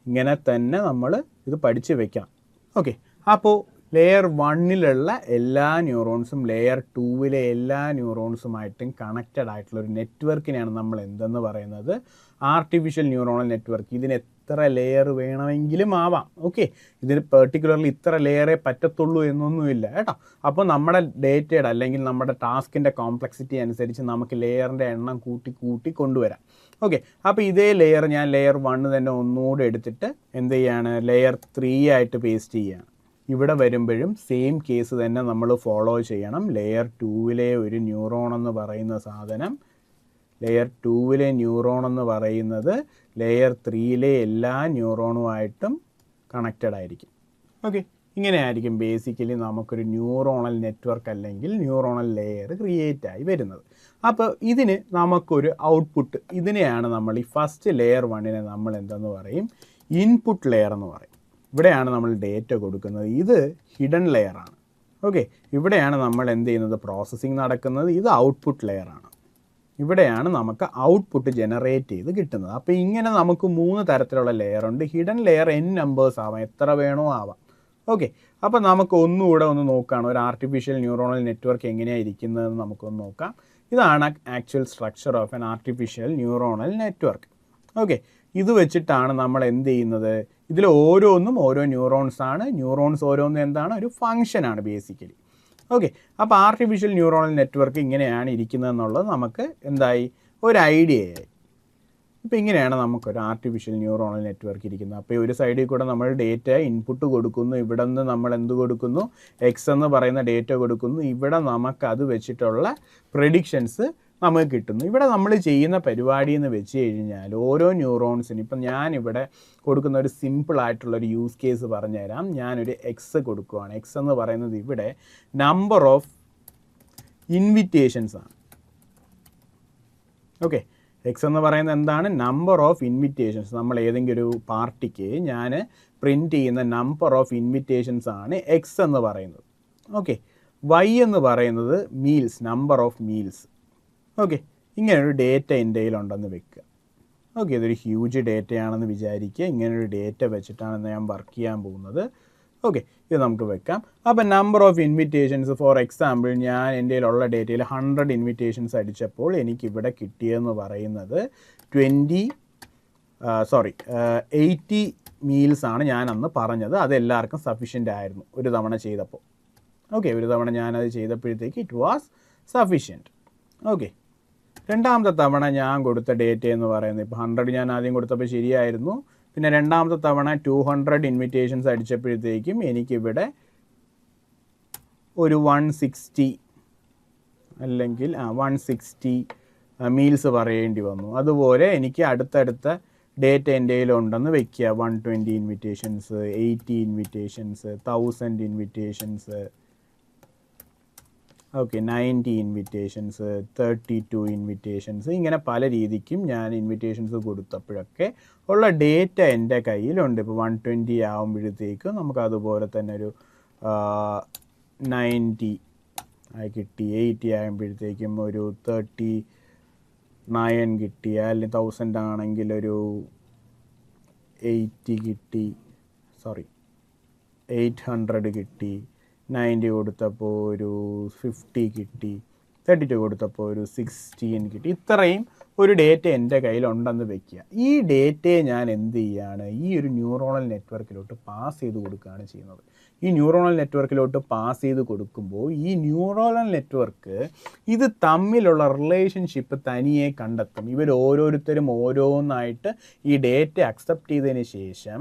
ഇങ്ങനെ തന്നെ നമ്മൾ ഇത് പഠിച്ച് വെക്കണം. ഓക്കെ, അപ്പോൾ ലെയർ 1-ലുള്ള എല്ലാ ന്യൂറോൺസും ലെയർ 2-ലെ എല്ലാ ന്യൂറോൺസുമായിട്ടും കണക്റ്റഡ് ആയിട്ടുള്ളൊരു നെറ്റ്വർക്കിനെയാണ് നമ്മൾ എന്തെന്ന് പറയുന്നത്, ആർട്ടിഫിഷ്യൽ ന്യൂറോണൽ നെറ്റ്വർക്ക്. ഇതിന് എത്ര ലെയർ വേണമെങ്കിലും ആവാം. ഓക്കെ, ഇതിന് പെർട്ടിക്കുലർലി ഇത്ര ലെയറേ പറ്റത്തുള്ളൂ എന്നൊന്നുമില്ല കേട്ടോ. അപ്പോൾ നമ്മുടെ ഡേറ്റയുടെ അല്ലെങ്കിൽ നമ്മുടെ ടാസ്കിൻ്റെ കോംപ്ലക്സിറ്റി അനുസരിച്ച് നമുക്ക് ലെയറിൻ്റെ എണ്ണം കൂട്ടി കൊണ്ടുവരാം. ഓക്കെ, അപ്പോൾ ഇതേ ലെയർ ഞാൻ ലെയർ 1 തന്നെ ഒന്നുകൂടെ എടുത്തിട്ട് എന്ത് ചെയ്യാണ്, ലെയർ 3 ആയിട്ട് പേസ്റ്റ് ചെയ്യുകയാണ്. ഇവിടെ വരുമ്പോഴും സെയിം കേസ് തന്നെ നമ്മൾ ഫോളോ ചെയ്യണം. ലെയർ 2-ലെ ഒരു ന്യൂറോൺ എന്ന് പറയുന്ന സാധനം, ലെയർ 2-ലെ ന്യൂറോൺ എന്ന് പറയുന്നത് ലെയർ 3-ലെ എല്ലാ ന്യൂറോണുമായിട്ടും കണക്റ്റഡ് ആയിരിക്കും. ഓക്കെ, ഇങ്ങനെയായിരിക്കും ബേസിക്കലി നമുക്കൊരു ന്യൂറോണൽ നെറ്റ്വർക്ക് അല്ലെങ്കിൽ ന്യൂറോണൽ ലെയർ ക്രിയേറ്റ് ആയി വരുന്നത്. അപ്പോൾ ഇതിന് നമുക്കൊരു ഔട്ട്പുട്ട്, ഇതിനെയാണ് നമ്മൾ ഈ ഫസ്റ്റ് ലെയർ 1-നെ നമ്മൾ എന്തെന്ന് പറയും, ഇൻപുട്ട് ലെയർ എന്ന് പറയും. ഇവിടെയാണ് നമ്മൾ ഡേറ്റ കൊടുക്കുന്നത്. ഇത് ഹിഡൻ ലെയറാണ്. ഓക്കെ, ഇവിടെയാണ് നമ്മൾ എന്ത് ചെയ്യുന്നത്, പ്രോസസ്സിങ് നടക്കുന്നത്. ഇത് ഔട്ട്പുട്ട് ലെയറാണ്. ഇവിടെയാണ് നമുക്ക് ഔട്ട്പുട്ട് ജനറേറ്റ് ചെയ്ത് കിട്ടുന്നത്. അപ്പോൾ ഇങ്ങനെ നമുക്ക് 3 തരത്തിലുള്ള ലെയർ ഉണ്ട്. ഹിഡൻ ലെയർ n നമ്പേഴ്സ് ആവാം, എത്ര വേണോ ആവാം. ഓക്കെ, അപ്പോൾ നമുക്ക് ഒന്നുകൂടെ ഒന്ന് നോക്കുകയാണ്, ഒരു ആർട്ടിഫിഷ്യൽ ന്യൂറോണൽ നെറ്റ്വർക്ക് എങ്ങനെയാണ് ഇരിക്കുന്നതെന്ന് നമുക്കൊന്ന് നോക്കാം. ഇതാണ് actual structure of an artificial neuronal network. Okay, ഇത് വെച്ചിട്ടാണ് നമ്മൾ എന്ത് ചെയ്യുന്നത്, ഇതിൽ ഓരോന്നും ഓരോ ന്യൂറോൺസ് ആണ്. ന്യൂറോൺസ് ഓരോന്നും എന്താണ്, ഒരു ഫങ്ഷനാണ് ബേസിക്കലി. ഓക്കെ, അപ്പോൾ ആർട്ടിഫിഷ്യൽ ന്യൂറോണൽ നെറ്റ്വർക്ക് ഇങ്ങനെയാണ് ഇരിക്കുന്നതെന്നുള്ളത് നമുക്ക് എന്തായി, ഒരു ഐഡിയയായി. ഇപ്പോൾ ഇങ്ങനെയാണ് നമുക്കൊരു ആർട്ടിഫിഷ്യൽ ന്യൂറോണൽ നെറ്റ്വർക്ക് ഇരിക്കുന്നത്. അപ്പോൾ ഒരു സൈഡിൽ കൂടെ നമ്മൾ ഡേറ്റ ഇൻപുട്ട് കൊടുക്കുന്നു, ഇവിടെ നിന്ന് നമ്മൾ എന്ത് കൊടുക്കുന്നു, എക്സ് എന്ന് പറയുന്ന ഡേറ്റ കൊടുക്കുന്നു. ഇവിടെ നമുക്ക് അത് വെച്ചിട്ടുള്ള പ്രെഡിക്ഷൻസ് നമുക്ക് കിട്ടുന്നു. ഇവിടെ നമ്മൾ ചെയ്യുന്ന പരിപാടി എന്ന് വെച്ച് കഴിഞ്ഞാൽ ഓരോ ന്യൂറോൺസിനും, ഇപ്പം ഞാനിവിടെ കൊടുക്കുന്ന ഒരു സിമ്പിളായിട്ടുള്ളൊരു യൂസ് കേസ് പറഞ്ഞുതരാം. ഞാനൊരു എക്സ് കൊടുക്കുകയാണ്. എക്സ് എന്ന് പറയുന്നത് ഇവിടെ നമ്പർ ഓഫ് ഇൻവിറ്റേഷൻസ് ആണ്. ഓക്കെ, എക്സ് എന്ന് പറയുന്നത് എന്താണ്, നമ്പർ ഓഫ് ഇൻവിറ്റേഷൻസ്. നമ്മൾ ഏതെങ്കിലും ഒരു പാർട്ടിക്ക് ഞാൻ പ്രിൻറ്റ് ചെയ്യുന്ന നമ്പർ ഓഫ് ഇൻവിറ്റേഷൻസ് ആണ് എക്സ് എന്ന് പറയുന്നത്. ഓക്കെ, വൈ എന്ന് പറയുന്നത് meals, number of meals. Okay, ഇങ്ങനൊരു ഡേറ്റ എൻ്റെ കയ്യിലുണ്ടെന്ന് വെക്കുക. ഓക്കെ, ഇതൊരു ഹ്യൂജ് ഡേറ്റയാണെന്ന് വിചാരിക്കുക. ഇങ്ങനൊരു ഡേറ്റ വെച്ചിട്ടാണ് ഞാൻ വർക്ക് ചെയ്യാൻ പോകുന്നത്. ഓക്കെ, ഇത് നമുക്ക് വെക്കാം. അപ്പോൾ number of invitations, for example ഞാൻ എൻ്റെ കയ്യിലുള്ള ഡേറ്റയിൽ 100 ഇൻവിറ്റേഷൻസ് അടിച്ചപ്പോൾ എനിക്കിവിടെ കിട്ടിയെന്ന് പറയുന്നത് 80 മീൽസാണ് ഞാൻ അന്ന് പറഞ്ഞത്. അതെല്ലാവർക്കും സഫീഷ്യൻ്റ് ആയിരുന്നു ഒരു തവണ ചെയ്തപ്പോൾ. ഓക്കെ, ഒരു തവണ ഞാനത് ചെയ്തപ്പോഴത്തേക്ക് ഇറ്റ് വാസ് സഫീഷ്യൻറ്റ്. ഓക്കെ, രണ്ടാമത്തെ തവണ ഞാൻ കൊടുത്ത ഡേറ്റ എന്ന് പറയുന്നത്, ഇപ്പോൾ 100 ഞാൻ ആദ്യം കൊടുത്തപ്പോൾ ശരിയായിരുന്നു. പിന്നെ രണ്ടാമത്തെ തവണ 200 ഇൻവിറ്റേഷൻസ് അടിച്ചപ്പോഴത്തേക്കും എനിക്കിവിടെ ഒരു 160 അല്ലെങ്കിൽ 160 മീൽസ് പറയേണ്ടി വന്നു. അതുപോലെ എനിക്ക് അടുത്തടുത്ത ഡേറ്റ് എൻ്റെ കയ്യിലുണ്ടെന്ന് വെക്കുക. 120 invitations, 80 invitations, 1000 invitations, okay 90 invitations, 32 invitations, ഇങ്ങനെ പല രീതിക്കും ഞാൻ ഇൻവിറ്റേഷൻസ് കൊടുത്തപ്പോഴൊക്കെ ഉള്ള ഡേറ്റ എൻ്റെ കയ്യിലുണ്ട്. ഇപ്പോൾ 120 ആകുമ്പോഴത്തേക്കും നമുക്ക് അതുപോലെ തന്നെ ഒരു 90 ആയി കിട്ടി. 80 ആകുമ്പോഴത്തേക്കും ഒരു 39 കിട്ടി. അല്ലെങ്കിൽ 1000 ആണെങ്കിൽ ഒരു 80 കിട്ടി, 800 കിട്ടി. 90 കൊടുത്തപ്പോൾ ഒരു 50 കിട്ടി. 32 കൊടുത്തപ്പോൾ ഒരു 16 കിട്ടി. ഇത്രയും ഒരു ഡേറ്റ എൻ്റെ കയ്യിലുണ്ടെന്ന് വെക്കുക. ഈ ഡേറ്റയെ ഞാൻ എന്ത് ചെയ്യുകയാണ്, ഈ ഒരു ന്യൂറോണൽ നെറ്റ്വർക്കിലോട്ട് പാസ് ചെയ്ത് കൊടുക്കുകയാണ് ചെയ്യുന്നത്. ഈ ന്യൂറോണൽ നെറ്റ്വർക്കിലോട്ട് പാസ് ചെയ്ത് കൊടുക്കുമ്പോൾ ഈ ന്യൂറോണൽ നെറ്റ്വർക്ക് ഇത് തമ്മിലുള്ള റിലേഷൻഷിപ്പ് തനിയെ കണ്ടെത്തും. ഇവർ ഓരോരുത്തരും ഓരോന്നായിട്ട് ഈ ഡേറ്റ അക്സെപ്റ്റ് ചെയ്തതിന് ശേഷം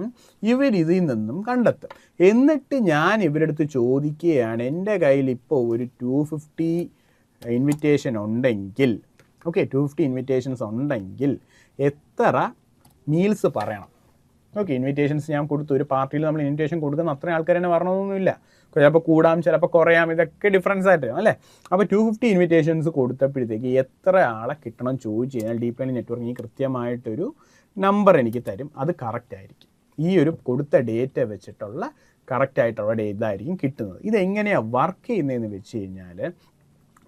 ഇതിൽ നിന്നും കണ്ടെത്തും. എന്നിട്ട് ഞാൻ ഇവരെടുത്ത് ചോദിക്കുകയാണ്, എൻ്റെ കയ്യിൽ ഇപ്പോൾ ഒരു 250 ഇൻവിറ്റേഷൻ ഉണ്ടെങ്കിൽ, ഓക്കെ 250 ഇൻവിറ്റേഷൻസ് ഉണ്ടെങ്കിൽ എത്ര മീൽസ് പറയണം. ഓക്കെ ഇൻവിറ്റേഷൻസ് ഞാൻ കൊടുത്തു. ഒരു പാർട്ടിയിൽ നമ്മൾ ഇൻവിറ്റേഷൻ കൊടുക്കുന്ന അത്രയും ആൾക്കാർ തന്നെ വരണമെന്നൊന്നുമില്ല. ചിലപ്പോൾ കൂടാം, ചിലപ്പോൾ കുറയാം, ഇതൊക്കെ ഡിഫറൻസ് ആയിട്ട് അല്ലേ. അപ്പോൾ 250 ഇൻവിറ്റേഷൻസ് കൊടുത്തപ്പോഴത്തേക്ക് എത്ര ആളെ കിട്ടണം ചോദിച്ചു കഴിഞ്ഞാൽ ഡീപ്പ് ലേണിംഗ് നെറ്റ്വർക്കിംഗ് കൃത്യമായിട്ടൊരു നമ്പർ എനിക്ക് തരും. അത് കറക്റ്റ് ആയിരിക്കും. ഈ ഒരു കൊടുത്ത ഡേറ്റ വെച്ചിട്ടുള്ള കറക്റ്റായിട്ടുള്ള ഇതായിരിക്കും കിട്ടുന്നത്. ഇതെങ്ങനെയാണ് വർക്ക് ചെയ്യുന്നതെന്ന് വെച്ച് കഴിഞ്ഞാൽ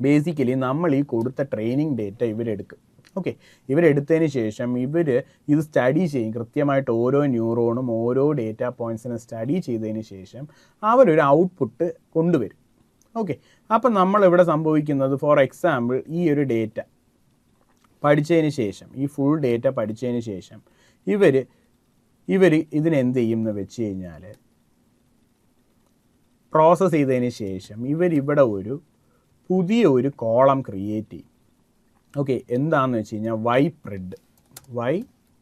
ബേസിക്കലി നമ്മൾ ഈ കൊടുത്ത ട്രെയിനിങ് ഡേറ്റ ഇവരെടുക്കും. ഓക്കെ ഇവരെടുത്തതിന് ശേഷം ഇത് സ്റ്റഡി ചെയ്യും. കൃത്യമായിട്ട് ഓരോ ന്യൂറോണും ഓരോ ഡേറ്റ പോയിൻറ്റ്സിനെ സ്റ്റഡി ചെയ്തതിന് ശേഷം അവരൊരു ഔട്ട്പുട്ട് കൊണ്ടുവരും. ഓക്കെ അപ്പം നമ്മളിവിടെ സംഭവിക്കുന്നത് ഫോർ എക്സാമ്പിൾ ഈ ഒരു ഡേറ്റ പഠിച്ചതിന് ശേഷം, ഈ ഫുൾ ഡേറ്റ പഠിച്ചതിന് ശേഷം ഇവർ ഇതിനെന്ത് ചെയ്യും എന്ന് വെച്ച് കഴിഞ്ഞാൽ പ്രോസസ്സ് ചെയ്തതിന് ശേഷം ഇവരിവിടെ ഒരു പുതിയ ഒരു കോളം ക്രിയേറ്റ് ചെയ്യും. ഓക്കെ എന്താണെന്ന് വെച്ച് കഴിഞ്ഞാൽ വൈ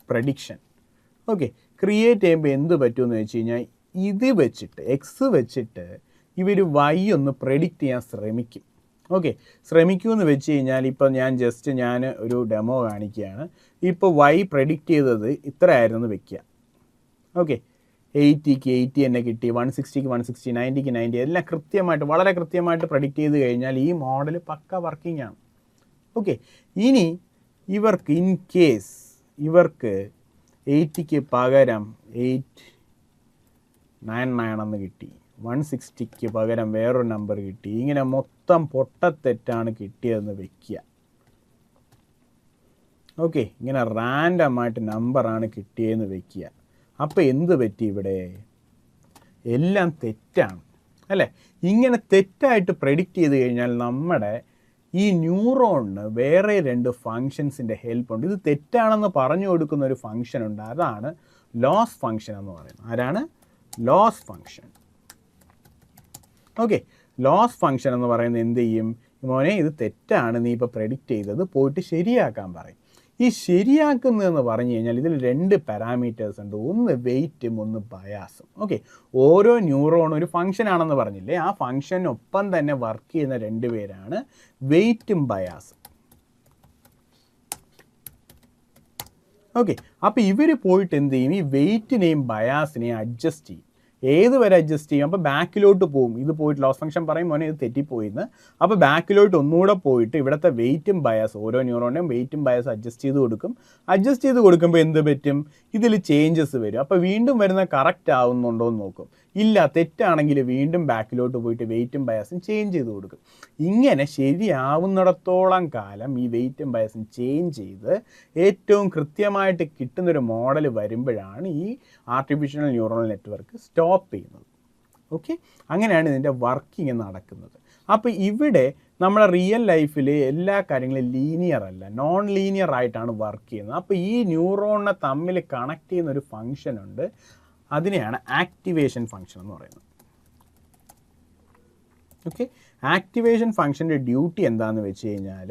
പ്രഡിക്ഷൻ. ഓക്കെ ക്രിയേറ്റ് ചെയ്യുമ്പോൾ എന്ത് പറ്റുമെന്ന് വെച്ച് കഴിഞ്ഞാൽ ഇത് വെച്ചിട്ട് എക്സ് വെച്ചിട്ട് ഇവർ വൈ ഒന്ന് പ്രെഡിക്റ്റ് ചെയ്യാൻ ശ്രമിക്കും. ഓക്കെ ശ്രമിക്കുമെന്ന് വെച്ച് കഴിഞ്ഞാൽ ഇപ്പോൾ ഞാൻ ഒരു ഡെമോ കാണിക്കുകയാണ്. ഇപ്പോൾ വൈ പ്രെഡിക്റ്റ് ചെയ്തത് ഇത്ര ആയിരുന്നു വെക്കുക. ഓക്കെ 80ക്ക് 80 തന്നെ കിട്ടി, 160ക്ക് 160, 90ക്ക് 90, എല്ലാം കൃത്യമായിട്ട് വളരെ കൃത്യമായിട്ട് പ്രഡിക്റ്റ് ചെയ്ത് കഴിഞ്ഞാൽ ഈ മോഡൽ പക്ക വർക്കിംഗ് ആണ്. ഓക്കെ ഇനി ഇവർക്ക് ഇൻ കേസ് ഇവർക്ക് 80ക്ക് പകരം 899 എന്ന് കിട്ടി, 160ക്ക് പകരം വേറൊരു നമ്പർ കിട്ടി, ഇങ്ങനെ മൊത്തം പൊട്ടത്തെറ്റാണ് കിട്ടിയതെന്ന് വെക്കുക. ഓക്കെ ഇങ്ങനെ റാൻഡമായിട്ട് നമ്പറാണ് കിട്ടിയതെന്ന് വെക്കുക. അപ്പോൾ എന്ത് പറ്റി ഇവിടെ? എല്ലാം തെറ്റാണ് അല്ലേ. ഇങ്ങനെ തെറ്റായിട്ട് പ്രെഡിക്റ്റ് ചെയ്ത് കഴിഞ്ഞാൽ നമ്മുടെ ഈ ന്യൂറോണിന് വേറെ 2 ഫങ്ഷൻസിൻ്റെ ഹെൽപ്പ് ഉണ്ട്. ഇത് തെറ്റാണെന്ന് പറഞ്ഞു കൊടുക്കുന്ന ഒരു ഫങ്ഷൻ ഉണ്ട്, അതാണ് ലോസ് ഫങ്ഷൻ എന്ന് പറയുന്നത്. ആരാണ്? Loss function. Okay loss function എന്ന് പറയുന്നത് എന്ത് ചെയ്യും? മോനെ ഇത് തെറ്റാണ്, നീ ഇപ്പോൾ പ്രെഡിക്റ്റ് ചെയ്തത്, പോയിട്ട് ശരിയാക്കാൻ പറയും. ഈ ശരിയാക്കുന്നതെന്ന് പറഞ്ഞു കഴിഞ്ഞാൽ ഇതിൽ 2 പാരാമീറ്റേഴ്സ് ഉണ്ട്, ഒന്ന് വെയിറ്റും ഒന്ന് ബയാസും. ഓക്കെ ഓരോ ന്യൂറോണും ഒരു ഫംഗ്ഷൻ ആണെന്ന് പറഞ്ഞില്ലേ, ആ ഫംഗ്ഷനൊപ്പം തന്നെ വർക്ക് ചെയ്യുന്ന 2 പേരാണ് വെയിറ്റും ബയാസും. ഓക്കെ അപ്പോൾ ഇവർ പോയിട്ട് എന്ത് ചെയ്യും? ഈ വെയിറ്റിനെയും ബയാസിനെയും അഡ്ജസ്റ്റ് ചെയ്യും. ഏത് വരെ അഡ്ജസ്റ്റ് ചെയ്യും? അപ്പോൾ ബാക്കിലോട്ട് പോകും. ഇത് പോയിട്ട് ലോസ് ഫംഗ്ഷൻ പറയും മോനെ ഇത് തെറ്റിപ്പോയിന്ന്. അപ്പോൾ ബാക്കിലോട്ട് ഒന്നുകൂടെ പോയിട്ട് ഇവിടുത്തെ വെയിറ്റും ബയാസ്, ഓരോ ന്യൂറോണിൻ്റെയും വെയിറ്റും ബയാസ് അഡ്ജസ്റ്റ് ചെയ്ത് കൊടുക്കും. അഡ്ജസ്റ്റ് ചെയ്ത് കൊടുക്കുമ്പോൾ എന്ത് പറ്റും? ഇതിൽ ചേഞ്ചസ് വരും. അപ്പോൾ വീണ്ടും വരുന്ന കറക്റ്റ് ആവുന്നുണ്ടോ എന്ന് നോക്കും. ഇല്ല തെറ്റാണെങ്കിൽ വീണ്ടും ബാക്കിലോട്ട് പോയിട്ട് വെയിറ്റും ബയാസും ചേഞ്ച് ചെയ്ത് കൊടുക്കും. ഇങ്ങനെ ശരിയാവുന്നിടത്തോളം കാലം ഈ വെയിറ്റും ബയാസും ചേഞ്ച് ചെയ്ത് ഏറ്റവും കൃത്യമായിട്ട് കിട്ടുന്നൊരു മോഡൽ വരുമ്പോഴാണ് ഈ ആർട്ടിഫിഷ്യൽ ന്യൂറൽ നെറ്റ്വർക്ക് സ്റ്റോപ്പ് ചെയ്യുന്നത്. ഓക്കെ അങ്ങനെയാണ് ഇതിൻ്റെ വർക്കിംഗ് നടക്കുന്നത്. അപ്പോൾ ഇവിടെ നമ്മുടെ റിയൽ ലൈഫിൽ എല്ലാ കാര്യങ്ങളും ലീനിയർ അല്ല, നോൺ ലീനിയർ ആയിട്ടാണ് വർക്ക് ചെയ്യുന്നത്. അപ്പോൾ ഈ ന്യൂറോണിനെ തമ്മിൽ കണക്ട് ചെയ്യുന്ന ഒരു ഫംഗ്ഷൻ ഉണ്ട്, അതിനെയാണ് ആക്ടിവേഷൻ ഫംഗ്ഷൻ എന്ന് പറയുന്നത്. ഓക്കെ ആക്ടിവേഷൻ ഫംഗ്ഷൻ്റെ ഡ്യൂട്ടി എന്താണെന്ന് വെച്ച് കഴിഞ്ഞാൽ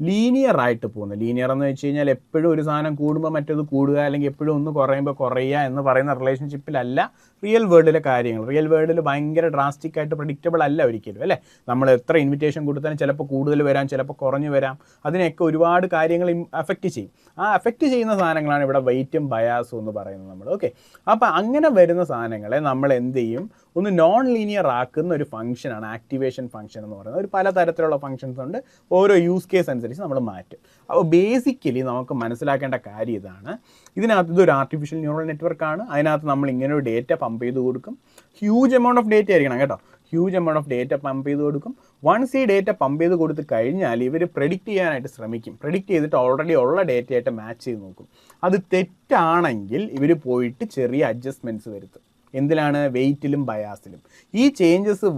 ലീനിയർ ആയിട്ട് പോകുന്നത്. ലീനിയർ എന്ന് വെച്ച് കഴിഞ്ഞാൽ എപ്പോഴും ഒരു സാധനം കൂടുമ്പോൾ മറ്റേത് കൂടുക, അല്ലെങ്കിൽ എപ്പോഴും ഒന്ന് കുറയുമ്പോൾ കുറയുക എന്ന് പറയുന്ന റിലേഷൻഷിപ്പിലല്ല റിയൽ വേൾഡിലെ കാര്യങ്ങൾ. റിയൽ വേൾഡിൽ ഭയങ്കര ഡ്രാസ്റ്റിക് ആയിട്ട് പ്രഡിക്റ്റബിൾ അല്ല ഒരിക്കലും, അല്ലേ? നമ്മൾ എത്ര ഇൻവിറ്റേഷൻ കൊടുത്താലും ചിലപ്പോൾ കൂടുതൽ വരാം, ചിലപ്പോൾ കുറഞ്ഞു വരാം. അതിനെയൊക്കെ ഒരുപാട് കാര്യങ്ങൾ അഫക്റ്റ് ചെയ്യും. ആ അഫക്റ്റ് ചെയ്യുന്ന സാധനങ്ങളാണ് ഇവിടെ വെയിറ്റും ബയാസും എന്ന് പറയുന്നത് നമ്മൾ. ഓക്കെ, അപ്പോൾ അങ്ങനെ വരുന്ന സാധനങ്ങളെ നമ്മൾ എന്ത് ചെയ്യും? ഒന്ന് നോൺ ലീനിയർ ആക്കുന്ന ഒരു ഫംഗ്ഷനാണ് ആക്ടിവേഷൻ ഫംഗ്ഷൻ എന്ന് പറയുന്നത്. ഒരു പലതരത്തിലുള്ള ഫംഗ്ഷൻസ് ഉണ്ട്, ഓരോ യൂസ് കേസ് അനുസരിച്ച് നമ്മൾ മാറ്റും. അപ്പോൾ ബേസിക്കലി നമുക്ക് മനസ്സിലാക്കേണ്ട കാര്യം ഇതാണ്. ഇതിനകത്ത് ഇതൊരു ആർട്ടിഫിഷ്യൽ ന്യൂറൽ നെറ്റ്വർക്കാണ്. അതിനകത്ത് നമ്മൾ ഇങ്ങനെ ഒരു ഡേറ്റ പമ്പ് ചെയ്ത് കൊടുക്കും. ഹ്യൂജ് എമൗണ്ട് ഓഫ് ഡേറ്റ ആയിരിക്കണം കേട്ടോ. Huge amount of data pump ചെയ്ത് കൊടുക്കും. വൺസ് ഈ ഡേറ്റ പമ്പ് ചെയ്ത് കൊടുത്ത് കഴിഞ്ഞാൽ ഇവർ പ്രെഡിക്റ്റ് ചെയ്യാനായിട്ട് ശ്രമിക്കും. പ്രെഡിക്റ്റ് ചെയ്തിട്ട് ഓൾറെഡി ഉള്ള ഡേറ്റയായിട്ട് മാച്ച് ചെയ്ത് നോക്കും. അത് തെറ്റാണെങ്കിൽ ഇവർ പോയിട്ട് ചെറിയ അഡ്ജസ്റ്റ്മെൻറ്റ്സ് വരുത്തും. എന്തിലാണ്? വെയിറ്റിലും ബയാസിലും. ഈ ചേഞ്ചസ്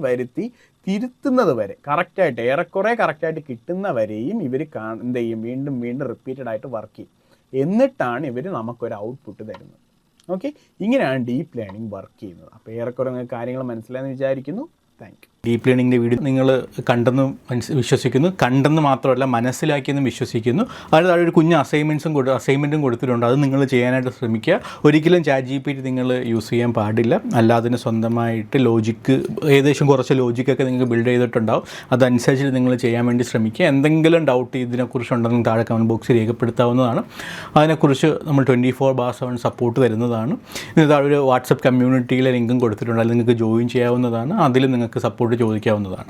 വരുത്തി തിരുത്തുന്നത് വരെ, കറക്റ്റായിട്ട് ഏറെക്കുറെ കറക്റ്റായിട്ട് കിട്ടുന്ന വരെയും ഇവർ എന്ത് ചെയ്യും? വീണ്ടും വീണ്ടും റിപ്പീറ്റഡ് ആയിട്ട് വർക്ക് ചെയ്യും. എന്നിട്ടാണ് ഇവർ നമുക്കൊരു ഔട്ട്പുട്ട് തരുന്നത്. ഓക്കെ, ഇങ്ങനെയാണ് ഡീപ്പ് ലേണിംഗ് വർക്ക് ചെയ്യുന്നത്. അപ്പോൾ ഏറെക്കുറെ നിങ്ങൾക്ക് കാര്യങ്ങൾ മനസ്സിലായെന്ന് വിചാരിക്കുന്നു. Thank you. ഡീപ്പ് ലേണിംഗിൻ്റെ വീഡിയോ നിങ്ങൾ കണ്ടെന്ന് വിശ്വസിക്കുന്നു. കണ്ടെന്ന് മാത്രമല്ല മനസ്സിലാക്കിയെന്നും വിശ്വസിക്കുന്നു. അതിൽ താഴെ ഒരു കുഞ്ഞ് അസൈൻമെൻറ്റും കൊടുത്തിട്ടുണ്ട്. അത് നിങ്ങൾ ചെയ്യാനായിട്ട് ശ്രമിക്കുക. ഒരിക്കലും ChatGPT നിങ്ങൾ യൂസ് ചെയ്യാൻ പാടില്ല. അല്ലാതെ സ്വന്തമായിട്ട് ലോജിക്ക്, ഏകദേശം കുറച്ച് ലോജിക്കൊക്കെ നിങ്ങൾക്ക് ബിൽഡ് ചെയ്തിട്ടുണ്ടാവും. അതനുസരിച്ച് നിങ്ങൾ ചെയ്യാൻ വേണ്ടി ശ്രമിക്കുക. എന്തെങ്കിലും ഡൗട്ട് ഇതിനെക്കുറിച്ചുണ്ടെങ്കിൽ താഴെ കമൻറ്റ് ബോക്സിൽ രേഖപ്പെടുത്താവുന്നതാണ്. അതിനെക്കുറിച്ച് നമ്മൾ 24/7 സപ്പോർട്ട് തരുന്നതാണ്. ഇതിന് താഴെ ഒരു വാട്സപ്പ് കമ്മ്യൂണിറ്റിയിലെ ലിങ്കും കൊടുത്തിട്ടുണ്ട്. അതിൽ നിങ്ങൾക്ക് ജോയിൻ ചെയ്യാവുന്നതാണ്. അതിൽ നിങ്ങൾക്ക് സപ്പോർട്ട് ചോദിക്കാവുന്നതാണ്.